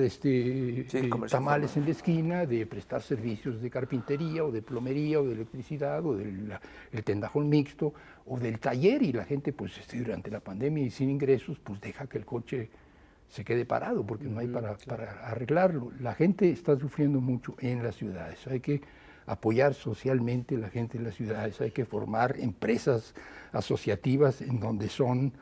tamales en la esquina, de prestar servicios de carpintería o de plomería o de electricidad o del tendajón mixto o del taller, y la gente pues durante la pandemia y sin ingresos pues deja que el coche se quede parado porque no hay para arreglarlo. La gente está sufriendo mucho en las ciudades, hay que apoyar socialmente a la gente en las ciudades, hay que formar empresas asociativas en donde son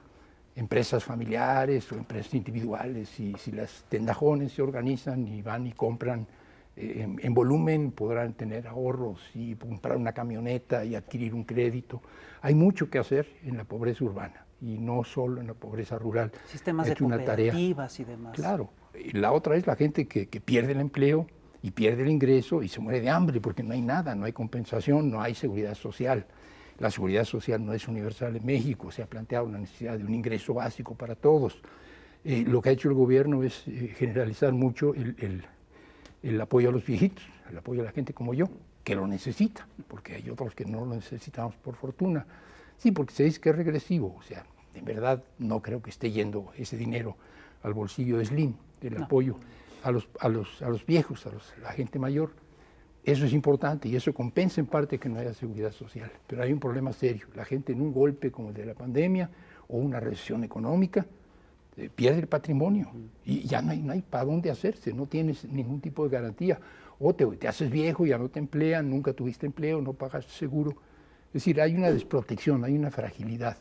empresas familiares o empresas individuales, y si las tendajones se organizan y van y compran en volumen, podrán tener ahorros y comprar una camioneta y adquirir un crédito. Hay mucho que hacer en la pobreza urbana y no solo en la pobreza rural. Sistemas de cooperativas y demás. Claro. Y la otra es la gente que pierde el empleo y pierde el ingreso y se muere de hambre porque no hay nada, no hay compensación, no hay seguridad social. La seguridad social no es universal en México, se ha planteado la necesidad de un ingreso básico para todos. Lo que ha hecho el gobierno es generalizar mucho el apoyo a los viejitos, el apoyo a la gente como yo, que lo necesita, porque hay otros que no lo necesitamos por fortuna. Sí, porque se dice que es regresivo, o sea, en verdad no creo que esté yendo ese dinero al bolsillo de Slim, del apoyo a los viejos, a la gente mayor. Eso es importante y eso compensa en parte que no haya seguridad social, pero hay un problema serio. La gente en un golpe como el de la pandemia o una recesión económica pierde el patrimonio y ya no hay para dónde hacerse, no tienes ningún tipo de garantía. O te haces viejo, ya no te emplean, nunca tuviste empleo, no pagaste seguro. Es decir, hay una desprotección, hay una fragilidad,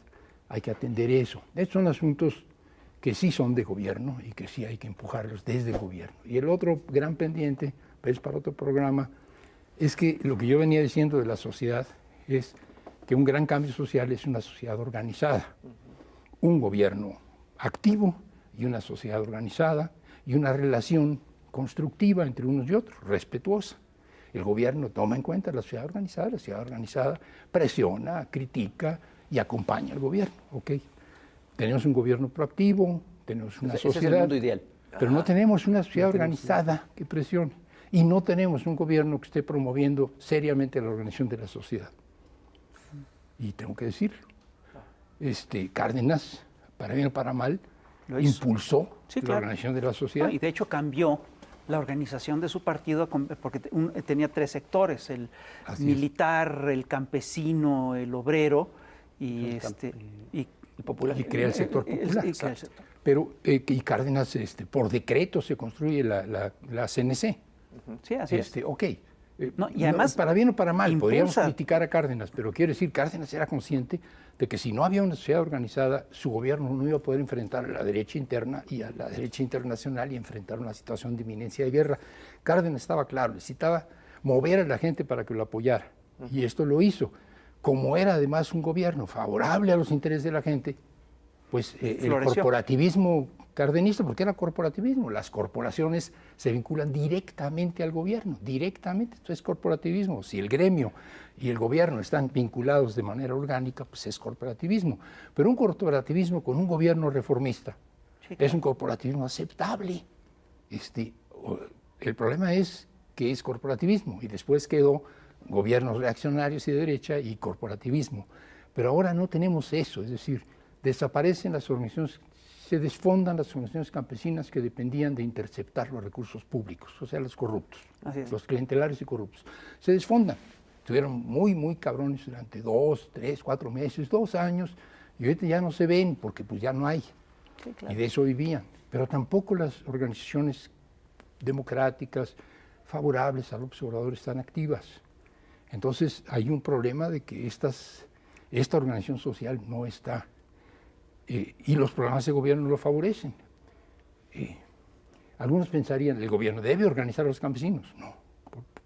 hay que atender eso. Estos son asuntos que sí son de gobierno y que sí hay que empujarlos desde el gobierno. Y el otro gran pendiente, es para otro programa, es que lo que yo venía diciendo de la sociedad es que un gran cambio social es una sociedad organizada, un gobierno activo y una sociedad organizada y una relación constructiva entre unos y otros, respetuosa. El gobierno toma en cuenta la sociedad organizada presiona, critica y acompaña al gobierno. ¿Okay? Tenemos un gobierno proactivo, tenemos una sociedad, ese es el mundo ideal. Pero no tenemos una sociedad organizada que presione. Y no tenemos un gobierno que esté promoviendo seriamente la organización de la sociedad. Y tengo que decirlo. Cárdenas, para bien o para mal, impulsó la organización de la sociedad. Y de hecho cambió la organización de su partido porque tenía 3 sectores, el militar, el campesino, el obrero, y popular. Y crea el sector popular. Y crea el sector. Pero, y Cárdenas, por decreto se construye la CNC. Sí, así es. Ok. No, y además, para bien o para mal, impulsa. podríamos criticar a Cárdenas, pero quiero decir, Cárdenas era consciente de que si no había una sociedad organizada, su gobierno no iba a poder enfrentar a la derecha interna y a la derecha internacional y enfrentar una situación de inminencia de guerra. Cárdenas estaba claro, necesitaba mover a la gente para que lo apoyara, y esto lo hizo. Como era además un gobierno favorable a los intereses de la gente, pues el corporativismo cardenista, porque era corporativismo, las corporaciones se vinculan directamente al gobierno, directamente, esto es corporativismo. Si el gremio y el gobierno están vinculados de manera orgánica, pues es corporativismo. Pero un corporativismo con un gobierno reformista es un corporativismo aceptable. El problema es que es corporativismo y después quedó gobiernos reaccionarios y de derecha y corporativismo. Pero ahora no tenemos eso, es decir, desaparecen las organizaciones, se desfondan las organizaciones campesinas que dependían de interceptar los recursos públicos, o sea, los corruptos, los clientelares y corruptos. Se desfondan. Estuvieron muy cabrones durante 2, 3, 4 meses, 2 años, y ahorita ya no se ven porque pues ya no hay. Sí, claro. Y de eso vivían. Pero tampoco las organizaciones democráticas favorables al observador están activas. Entonces hay un problema de que esta organización social no está. Y los programas de gobierno lo favorecen. Algunos pensarían, el gobierno debe organizar a los campesinos. No,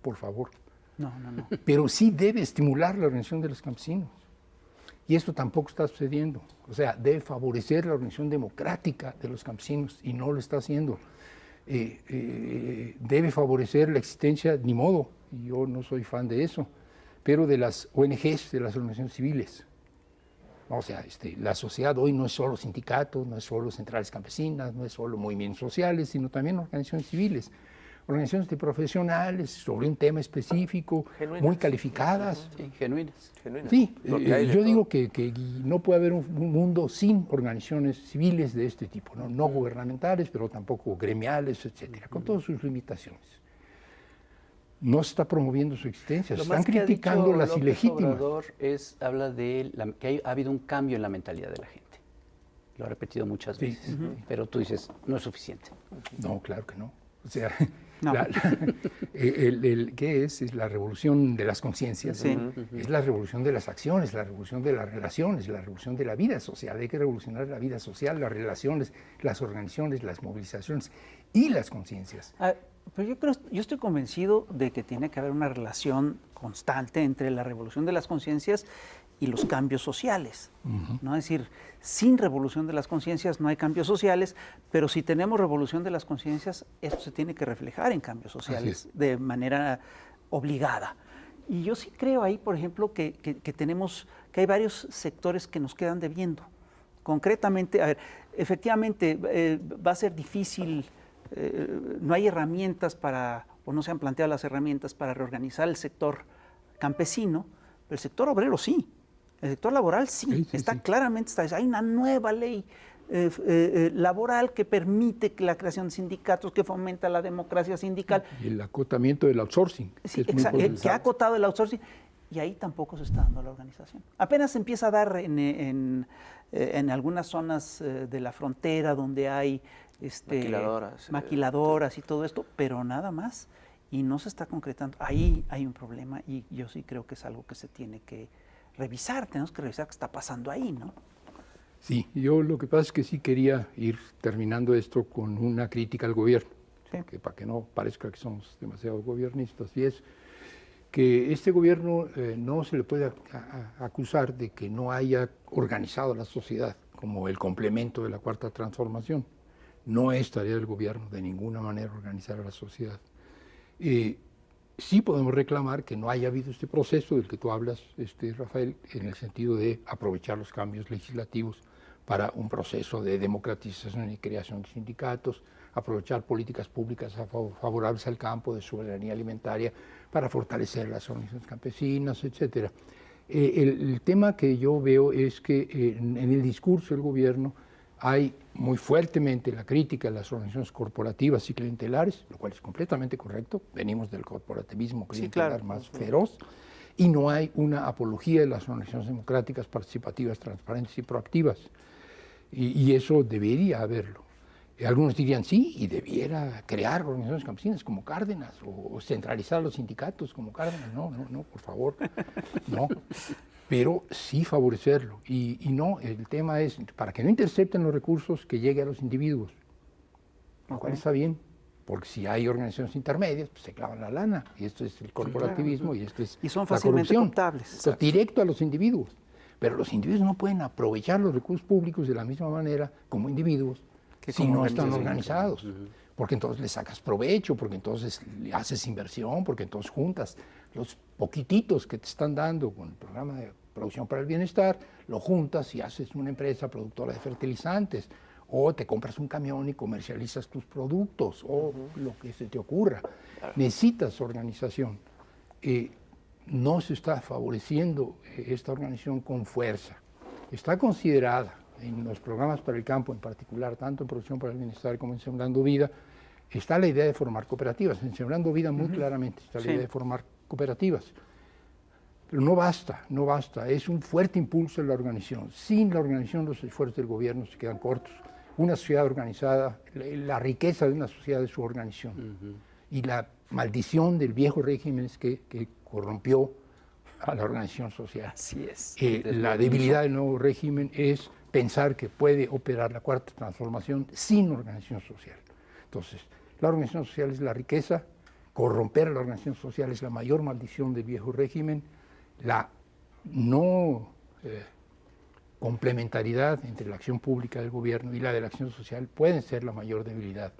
por favor. No. Pero sí debe estimular la organización de los campesinos. Y esto tampoco está sucediendo. O sea, debe favorecer la organización democrática de los campesinos y no lo está haciendo. Debe favorecer la existencia, ni modo, y yo no soy fan de eso, pero de las ONGs, de las organizaciones civiles. O sea, la sociedad hoy no es solo sindicatos, no es solo centrales campesinas, no es solo movimientos sociales, sino también organizaciones civiles, organizaciones de profesionales sobre un tema específico, genuinas, muy calificadas. Sí, genuinas. Sí, yo digo que no puede haber un mundo sin organizaciones civiles de este tipo, no gubernamentales, pero tampoco gremiales, etcétera, con todas sus limitaciones. No se está promoviendo su existencia, se están criticando las ilegítimas. Habla de que ha habido un cambio en la mentalidad de la gente. Lo ha repetido muchas veces, pero tú dices, no es suficiente. No, claro que no. O sea, no. ¿Qué es? Es la revolución de las conciencias, sí. Es la revolución de las acciones, la revolución de las relaciones, la revolución de la vida social. Hay que revolucionar la vida social, las relaciones, las organizaciones, las movilizaciones y las conciencias. Pero yo estoy convencido de que tiene que haber una relación constante entre la revolución de las conciencias y los cambios sociales, ¿no? Es decir, sin revolución de las conciencias no hay cambios sociales, pero si tenemos revolución de las conciencias, esto se tiene que reflejar en cambios sociales de manera obligada. Y yo sí creo ahí, por ejemplo, que hay varios sectores que nos quedan debiendo. Concretamente, a ver, efectivamente va a ser difícil, no hay herramientas o no se han planteado las herramientas para reorganizar el sector campesino, pero el sector obrero sí. El sector laboral sí, claramente hay una nueva ley laboral que permite la creación de sindicatos, que fomenta la democracia sindical. Y el acotamiento del outsourcing. Sí, que ha acotado el outsourcing, y ahí tampoco se está dando la organización. Apenas se empieza a dar en algunas zonas de la frontera donde hay maquiladoras y todo esto, pero nada más, y no se está concretando. Ahí hay un problema y yo sí creo que es algo que se tiene que revisar, tenemos que revisar qué está pasando ahí, ¿no? Sí, yo lo que pasa es que sí quería ir terminando esto con una crítica al gobierno, para que no parezca que somos demasiado gobiernistas, y es que este gobierno no se le puede acusar de que no haya organizado a la sociedad como el complemento de la Cuarta Transformación. No es tarea del gobierno de ninguna manera organizar a la sociedad. Sí podemos reclamar que no haya habido este proceso del que tú hablas, Rafael, en el sentido de aprovechar los cambios legislativos para un proceso de democratización y creación de sindicatos, aprovechar políticas públicas favorables al campo, de soberanía alimentaria, para fortalecer las organizaciones campesinas, etc. El tema que yo veo es que en el discurso del gobierno hay muy fuertemente la crítica a las organizaciones corporativas y clientelares, lo cual es completamente correcto. Venimos del corporativismo clientelar más feroz. y no hay una apología de las organizaciones democráticas, participativas, transparentes y proactivas. Y eso debería haberlo. Algunos dirían sí, y debiera crear organizaciones campesinas como Cárdenas, o centralizar los sindicatos como Cárdenas. No, por favor, no. Pero sí favorecerlo. Y no, el tema es, para que no intercepten los recursos, que llegue a los individuos. Lo cual está bien, porque si hay organizaciones intermedias, pues se clavan la lana. Y esto es el corporativismo, y esto es y son la fácilmente corrupción. cooptables. Esto es directo a los individuos. Pero los individuos no pueden aprovechar los recursos públicos de la misma manera como individuos si no están organizados. Porque entonces le sacas provecho, porque entonces le haces inversión, porque entonces juntas los poquititos que te están dando con el programa de producción para el bienestar, lo juntas y haces una empresa productora de fertilizantes, o te compras un camión y comercializas tus productos, o lo que se te ocurra. Necesitas organización. No se está favoreciendo esta organización con fuerza. Está considerada en los programas para el campo en particular, tanto en Producción para el Bienestar como en Sembrando Vida, está la idea de formar cooperativas. En Sembrando Vida muy claramente está la idea de formar cooperativas. Pero no basta, no basta. Es un fuerte impulso de la organización. Sin la organización los esfuerzos del gobierno se quedan cortos. Una sociedad organizada, la riqueza de una sociedad es su organización. Y la maldición del viejo régimen es que corrompió a la organización social. Así es. La debilidad del nuevo régimen es pensar que puede operar la cuarta transformación sin organización social. Entonces, la organización social es la riqueza, corromper a la organización social es la mayor maldición del viejo régimen, la no complementariedad entre la acción pública del gobierno y la de la acción social pueden ser la mayor debilidad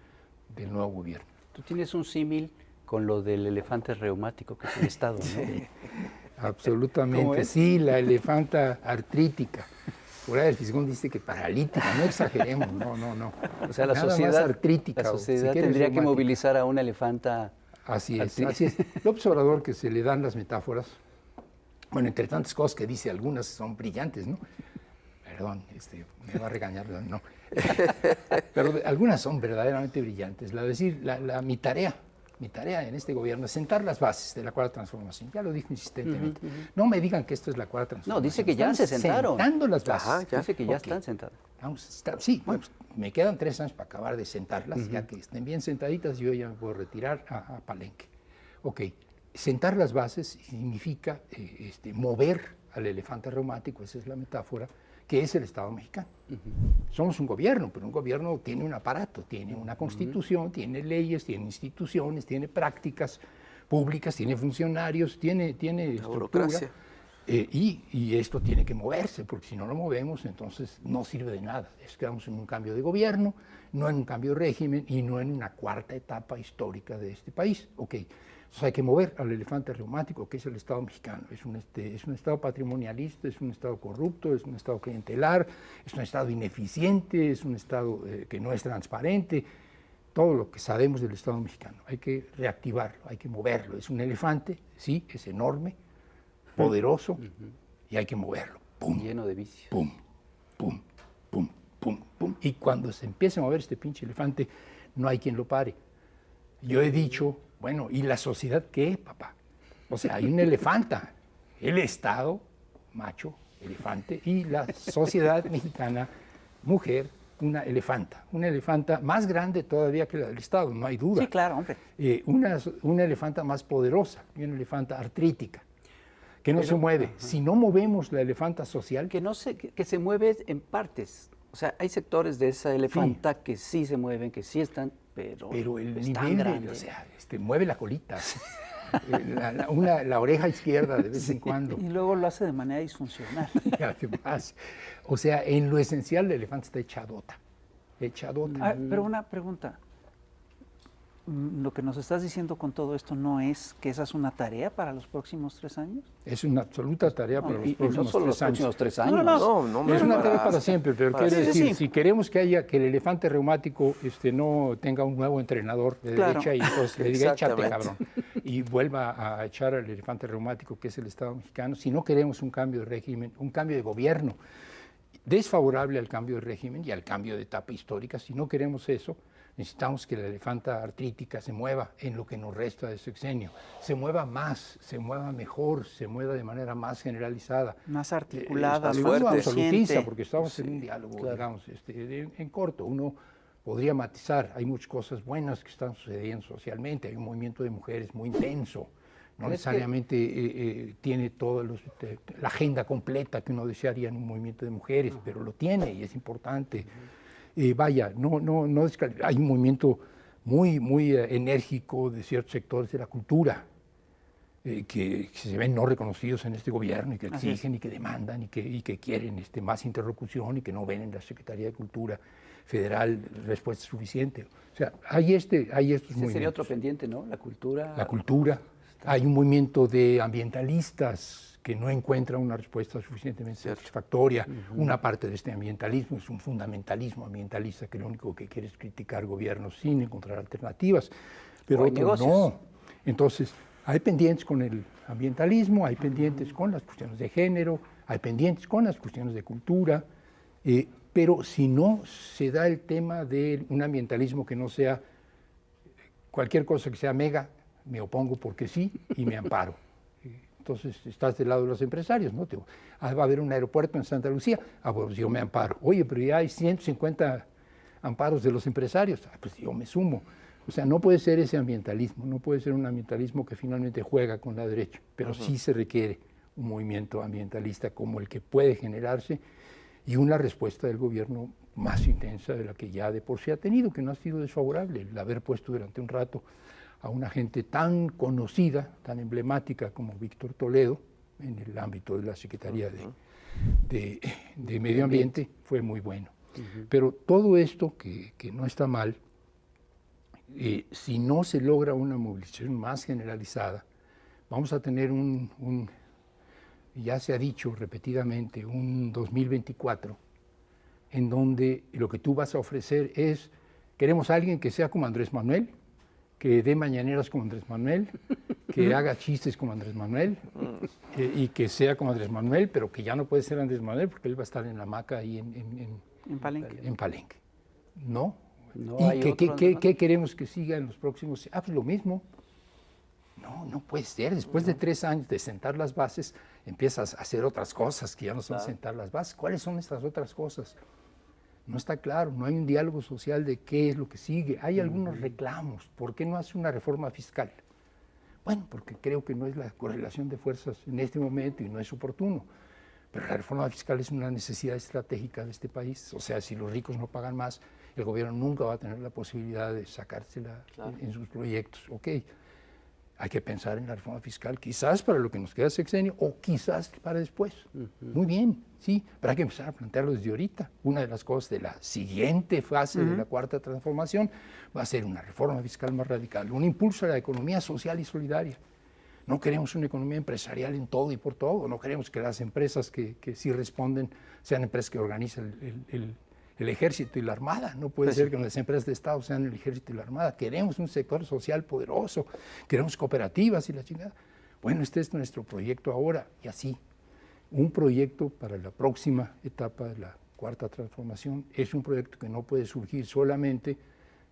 del nuevo gobierno. Tú tienes un símil con lo del elefante reumático que es el Estado, ¿no? Sí, absolutamente, sí, la elefanta artrítica. Por ahí el fisgón dice que paralítica, no exageremos, no. O sea, la Nada más sociedad, artrítica, la o sociedad si quieres tendría que reumática. movilizar a una elefanta. Así es. López Obrador, que se le dan las metáforas, bueno, entre tantas cosas que dice, algunas son brillantes, ¿no? Perdón, me va a regañar, no. Pero algunas son verdaderamente brillantes. Mi tarea en este gobierno es sentar las bases de la cuarta transformación. Ya lo dijo insistentemente. No me digan que esto es la cuarta transformación. No, dice que ya Están se sentaron. Sentando las bases. Ajá, ya. Dice que ya están sentados. Sí, bueno, pues, me quedan 3 años para acabar de sentarlas, ya que estén bien sentaditas, yo ya me puedo retirar a Palenque. Ok, sentar las bases significa mover al elefante reumático, esa es la metáfora, que es el Estado mexicano. Somos un gobierno, pero un gobierno tiene un aparato, tiene una constitución, tiene leyes, tiene instituciones, tiene prácticas públicas, tiene funcionarios, tiene estructura. Burocracia. Y esto tiene que moverse, porque si no lo movemos, entonces no sirve de nada. Quedamos en un cambio de gobierno, no en un cambio de régimen y no en una cuarta etapa histórica de este país. Ok, entonces hay que mover al elefante reumático, que es el Estado mexicano. Es un Estado patrimonialista, es un Estado corrupto, es un Estado clientelar, es un Estado ineficiente, es un Estado que no es transparente. Todo lo que sabemos del Estado mexicano, hay que reactivarlo, hay que moverlo. Es un elefante, sí, es enorme, poderoso, y hay que moverlo. Pum, Lleno de vicios. pum, pum, pum, pum, pum. Y cuando se empiece a mover este pinche elefante, no hay quien lo pare. Yo he dicho, bueno, ¿y la sociedad qué, papá? O sea, hay una elefanta, el Estado, macho, elefante, y la sociedad mexicana, mujer, una elefanta más grande todavía que la del Estado, no hay duda. Sí, claro, hombre. Una elefanta más poderosa, y una elefanta artrítica, que no se mueve. Si no movemos la elefanta social, Que se mueve en partes. O sea, hay sectores de esa elefanta que sí se mueven, que sí están, pero el es tan nivel grande. o sea, mueve la colita, la oreja izquierda de vez en cuando. Y luego lo hace de manera disfuncional. Y además, o sea, en lo esencial la elefanta está echadota. Pero una pregunta. Lo que nos estás diciendo con todo esto no es que esa es una tarea para los próximos 3 años. Es una absoluta tarea para los Y no próximos solo los 3 años. próximos 3 años. No, Es una tarea para siempre, pero para quiere siempre. decir, si queremos que el elefante reumático no tenga un nuevo entrenador de Claro. derecha y entonces le diga, échate, Exactamente. cabrón, y vuelva a echar al elefante reumático, que es el Estado mexicano, si no queremos un cambio de régimen, un cambio de gobierno desfavorable al cambio de régimen y al cambio de etapa histórica, si no queremos eso, Necesitamos que la elefanta artrítica se mueva en lo que nos resta de sexenio, se mueva más, se mueva mejor, se mueva de manera más generalizada. Más articulada, más no fuerte. absolutiza, porque estamos en un Sí, diálogo, claro. digamos, en corto. Uno podría matizar, hay muchas cosas buenas que están sucediendo socialmente, hay un movimiento de mujeres muy intenso, no necesariamente tiene toda la agenda completa que uno desearía en un movimiento de mujeres, pero lo tiene y es importante. Vaya, hay un movimiento muy enérgico de ciertos sectores de la cultura que se ven no reconocidos en este gobierno y que exigen y que demandan y que quieren más interlocución y que no ven en la Secretaría de Cultura Federal respuesta suficiente. O sea, hay estos movimientos. Sería otro pendiente, ¿no? La cultura. La cultura. Hay un movimiento de ambientalistas que no encuentra una respuesta suficientemente satisfactoria. Una parte de este ambientalismo es un fundamentalismo ambientalista que lo único que quiere es criticar gobiernos sin encontrar alternativas, pero otros no. Entonces, hay pendientes con el ambientalismo, hay pendientes con las cuestiones de género, hay pendientes con las cuestiones de cultura, pero si no se da el tema de un ambientalismo que no sea cualquier cosa que sea mega, me opongo porque sí y me amparo. Entonces estás del lado de los empresarios, ¿no? Va a haber un aeropuerto en Santa Lucía, pues yo me amparo. Oye, pero ya hay 150 amparos de los empresarios, pues yo me sumo. O sea, no puede ser ese ambientalismo, no puede ser un ambientalismo que finalmente juega con la derecha, pero sí se requiere un movimiento ambientalista como el que puede generarse y una respuesta del gobierno más intensa de la que ya de por sí ha tenido, que no ha sido desfavorable, el haber puesto durante un rato a una gente tan conocida, tan emblemática como Víctor Toledo, en el ámbito de la Secretaría de Medio Ambiente, fue muy bueno. Pero todo esto, que no está mal, si no se logra una movilización más generalizada, vamos a tener ya se ha dicho repetidamente, un 2024, en donde lo que tú vas a ofrecer es, queremos a alguien que sea como Andrés Manuel, que dé mañaneras como Andrés Manuel, que haga chistes como Andrés Manuel, y que sea como Andrés Manuel, pero que ya no puede ser Andrés Manuel porque él va a estar en la hamaca ahí en Palenque. En Palenque. ¿No? No, ¿Y qué queremos que siga en los próximos? Pues lo mismo. No puede ser. Después de 3 años de sentar las bases, empiezas a hacer otras cosas que ya no son sentar las bases. ¿Cuáles son estas otras cosas? No está claro, no hay un diálogo social de qué es lo que sigue. Hay algunos reclamos. ¿Por qué no hace una reforma fiscal? Bueno, porque creo que no es la correlación de fuerzas en este momento y no es oportuno. Pero la reforma fiscal es una necesidad estratégica de este país. O sea, si los ricos no pagan más, el gobierno nunca va a tener la posibilidad de sacársela en sus proyectos. Ok, hay que pensar en la reforma fiscal, quizás para lo que nos queda sexenio o quizás para después. Muy bien, sí, pero hay que empezar a plantearlo desde ahorita. Una de las cosas de la siguiente fase de la cuarta transformación va a ser una reforma fiscal más radical, un impulso a la economía social y solidaria. No queremos una economía empresarial en todo y por todo, no queremos que las empresas que sí responden sean empresas que organizan el ejército y la armada. No puede ser que las empresas de Estado sean el ejército y la armada. Queremos un sector social poderoso, queremos cooperativas y la chingada. Bueno, este es nuestro proyecto ahora y así. Un proyecto para la próxima etapa de la cuarta transformación es un proyecto que no puede surgir solamente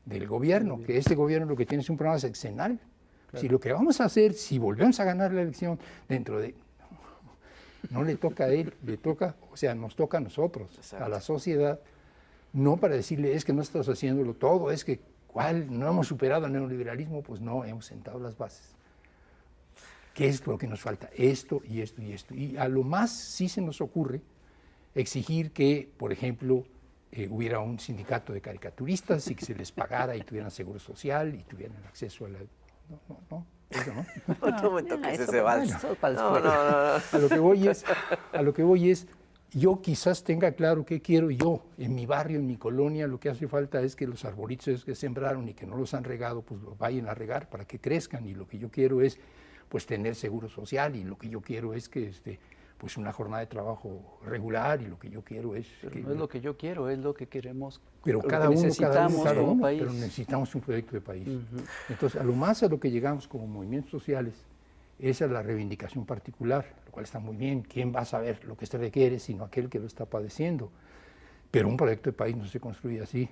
del gobierno, que este gobierno lo que tiene es un programa sexenal. Claro. Si lo que vamos a hacer, si volvemos a ganar la elección dentro de... No le toca a él, le toca, o sea, nos toca a nosotros, a la sociedad, no para decirle, es que no estás haciéndolo todo, es que, ¿cuál? ¿No hemos superado el neoliberalismo? Pues no, hemos sentado las bases. ¿Qué es lo que nos falta? Esto y esto y esto. Y a lo más sí se nos ocurre exigir que, por ejemplo, hubiera un sindicato de caricaturistas y que se les pagara y tuvieran seguro social y tuvieran acceso a la... No, eso no. No me toques ese vals. No. A lo que voy es, yo quizás tenga claro qué quiero yo en mi barrio, en mi colonia. Lo que hace falta es que los arbolitos que sembraron y que no los han regado, pues los vayan a regar para que crezcan. Y lo que yo quiero es, pues, tener seguro social, y lo que yo quiero es que, pues, una jornada de trabajo regular, y lo que yo quiero es... Pero no es lo que yo quiero, es lo que queremos. Pero cada uno, pero necesitamos un proyecto de país. Entonces, a lo que llegamos como movimientos sociales, esa es la reivindicación particular, lo cual está muy bien. ¿Quién va a saber lo que se requiere sino aquel que lo está padeciendo? Pero un proyecto de país no se construye así.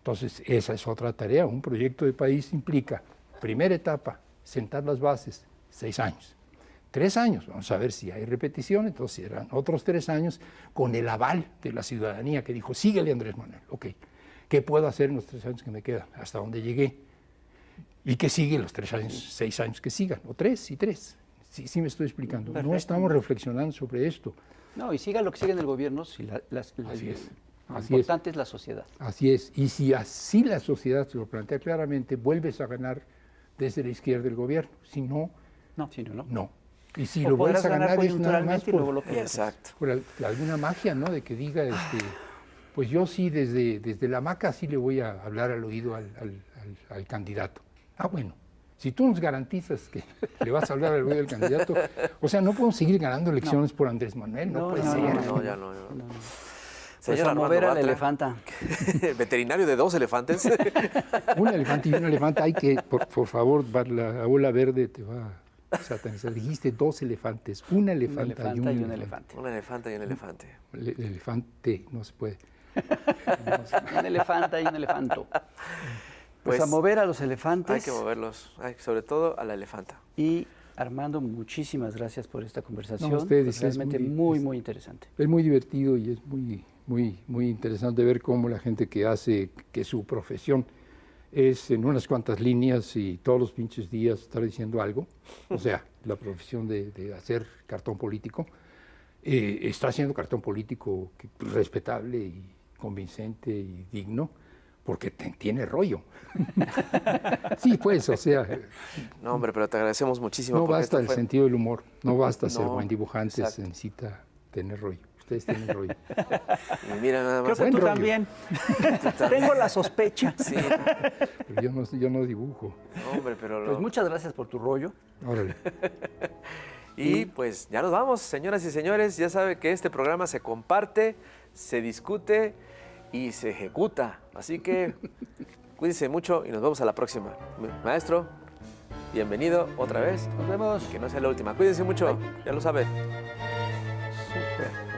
Entonces, esa es otra tarea. Un proyecto de país implica, primera etapa, sentar las bases, 6 años. 3 años, vamos a ver si hay repetición, entonces eran otros 3 años con el aval de la ciudadanía que dijo, síguele Andrés Manuel, ok, ¿qué puedo hacer en los 3 años que me quedan? ¿Hasta dónde llegué? ¿Y qué sigue los 3 años, 6 años que sigan? O 3 y 3. Sí me estoy explicando. Perfecto. No estamos reflexionando sobre esto. No, y siga lo que sigue en el gobierno, si Así es. Lo Así importante es la sociedad. Así es. Y si así la sociedad se lo plantea claramente, vuelves a ganar desde la izquierda del gobierno. Si no, Si no, no. no. Y si O lo vuelves podrás a ganar ganar es nada más coyunturalmente y luego lo por, pierdes. Exacto. alguna magia, ¿no? De que diga, pues yo sí desde la hamaca sí le voy a hablar al oído al candidato. Ah, bueno, si tú nos garantizas que le vas a hablar al oído del candidato, o sea, no podemos seguir ganando elecciones por Andrés Manuel, no puede ser. No, ya no. Pues Señor a mover Armando a la Bartra, elefanta. veterinario de 2 elefantes. Un elefante y un elefante, hay que, por favor, la ola verde te va a satanizar. Dijiste 2 elefantes, un elefanta y un elefante. Un elefante y un elefante. El elefante no se puede. Un elefanta y un elefanto. Pues Pues, a mover a los elefantes. Hay que moverlos, sobre todo a la elefanta. Y Armando, muchísimas gracias por esta conversación. No, ustedes, Pues realmente es muy interesante. Es muy divertido y es muy interesante ver cómo la gente que hace que su profesión es en unas cuantas líneas y todos los pinches días estar diciendo algo, o sea, la profesión de hacer cartón político, está haciendo cartón político respetable y convincente y digno, porque tiene rollo. Sí, pues, o sea... No, hombre, pero te agradecemos muchísimo. No porque basta el esto fue- sentido del humor, no basta ser No, buen dibujante, exacto. se necesita tener rollo. Ustedes tienen rollo. Y mira nada Creo más. que Buen tú rollo. también. Tengo la sospecha. Sí, Pero yo no dibujo. hombre, pero Pues muchas gracias por tu rollo. Órale. Y pues ya nos vamos, señoras y señores. Ya sabe que este programa se comparte, se discute y se ejecuta. Así que cuídense mucho y nos vemos a la próxima. Maestro, bienvenido otra vez. Nos vemos. Que no sea la última. Cuídense mucho, ya lo saben. Súper.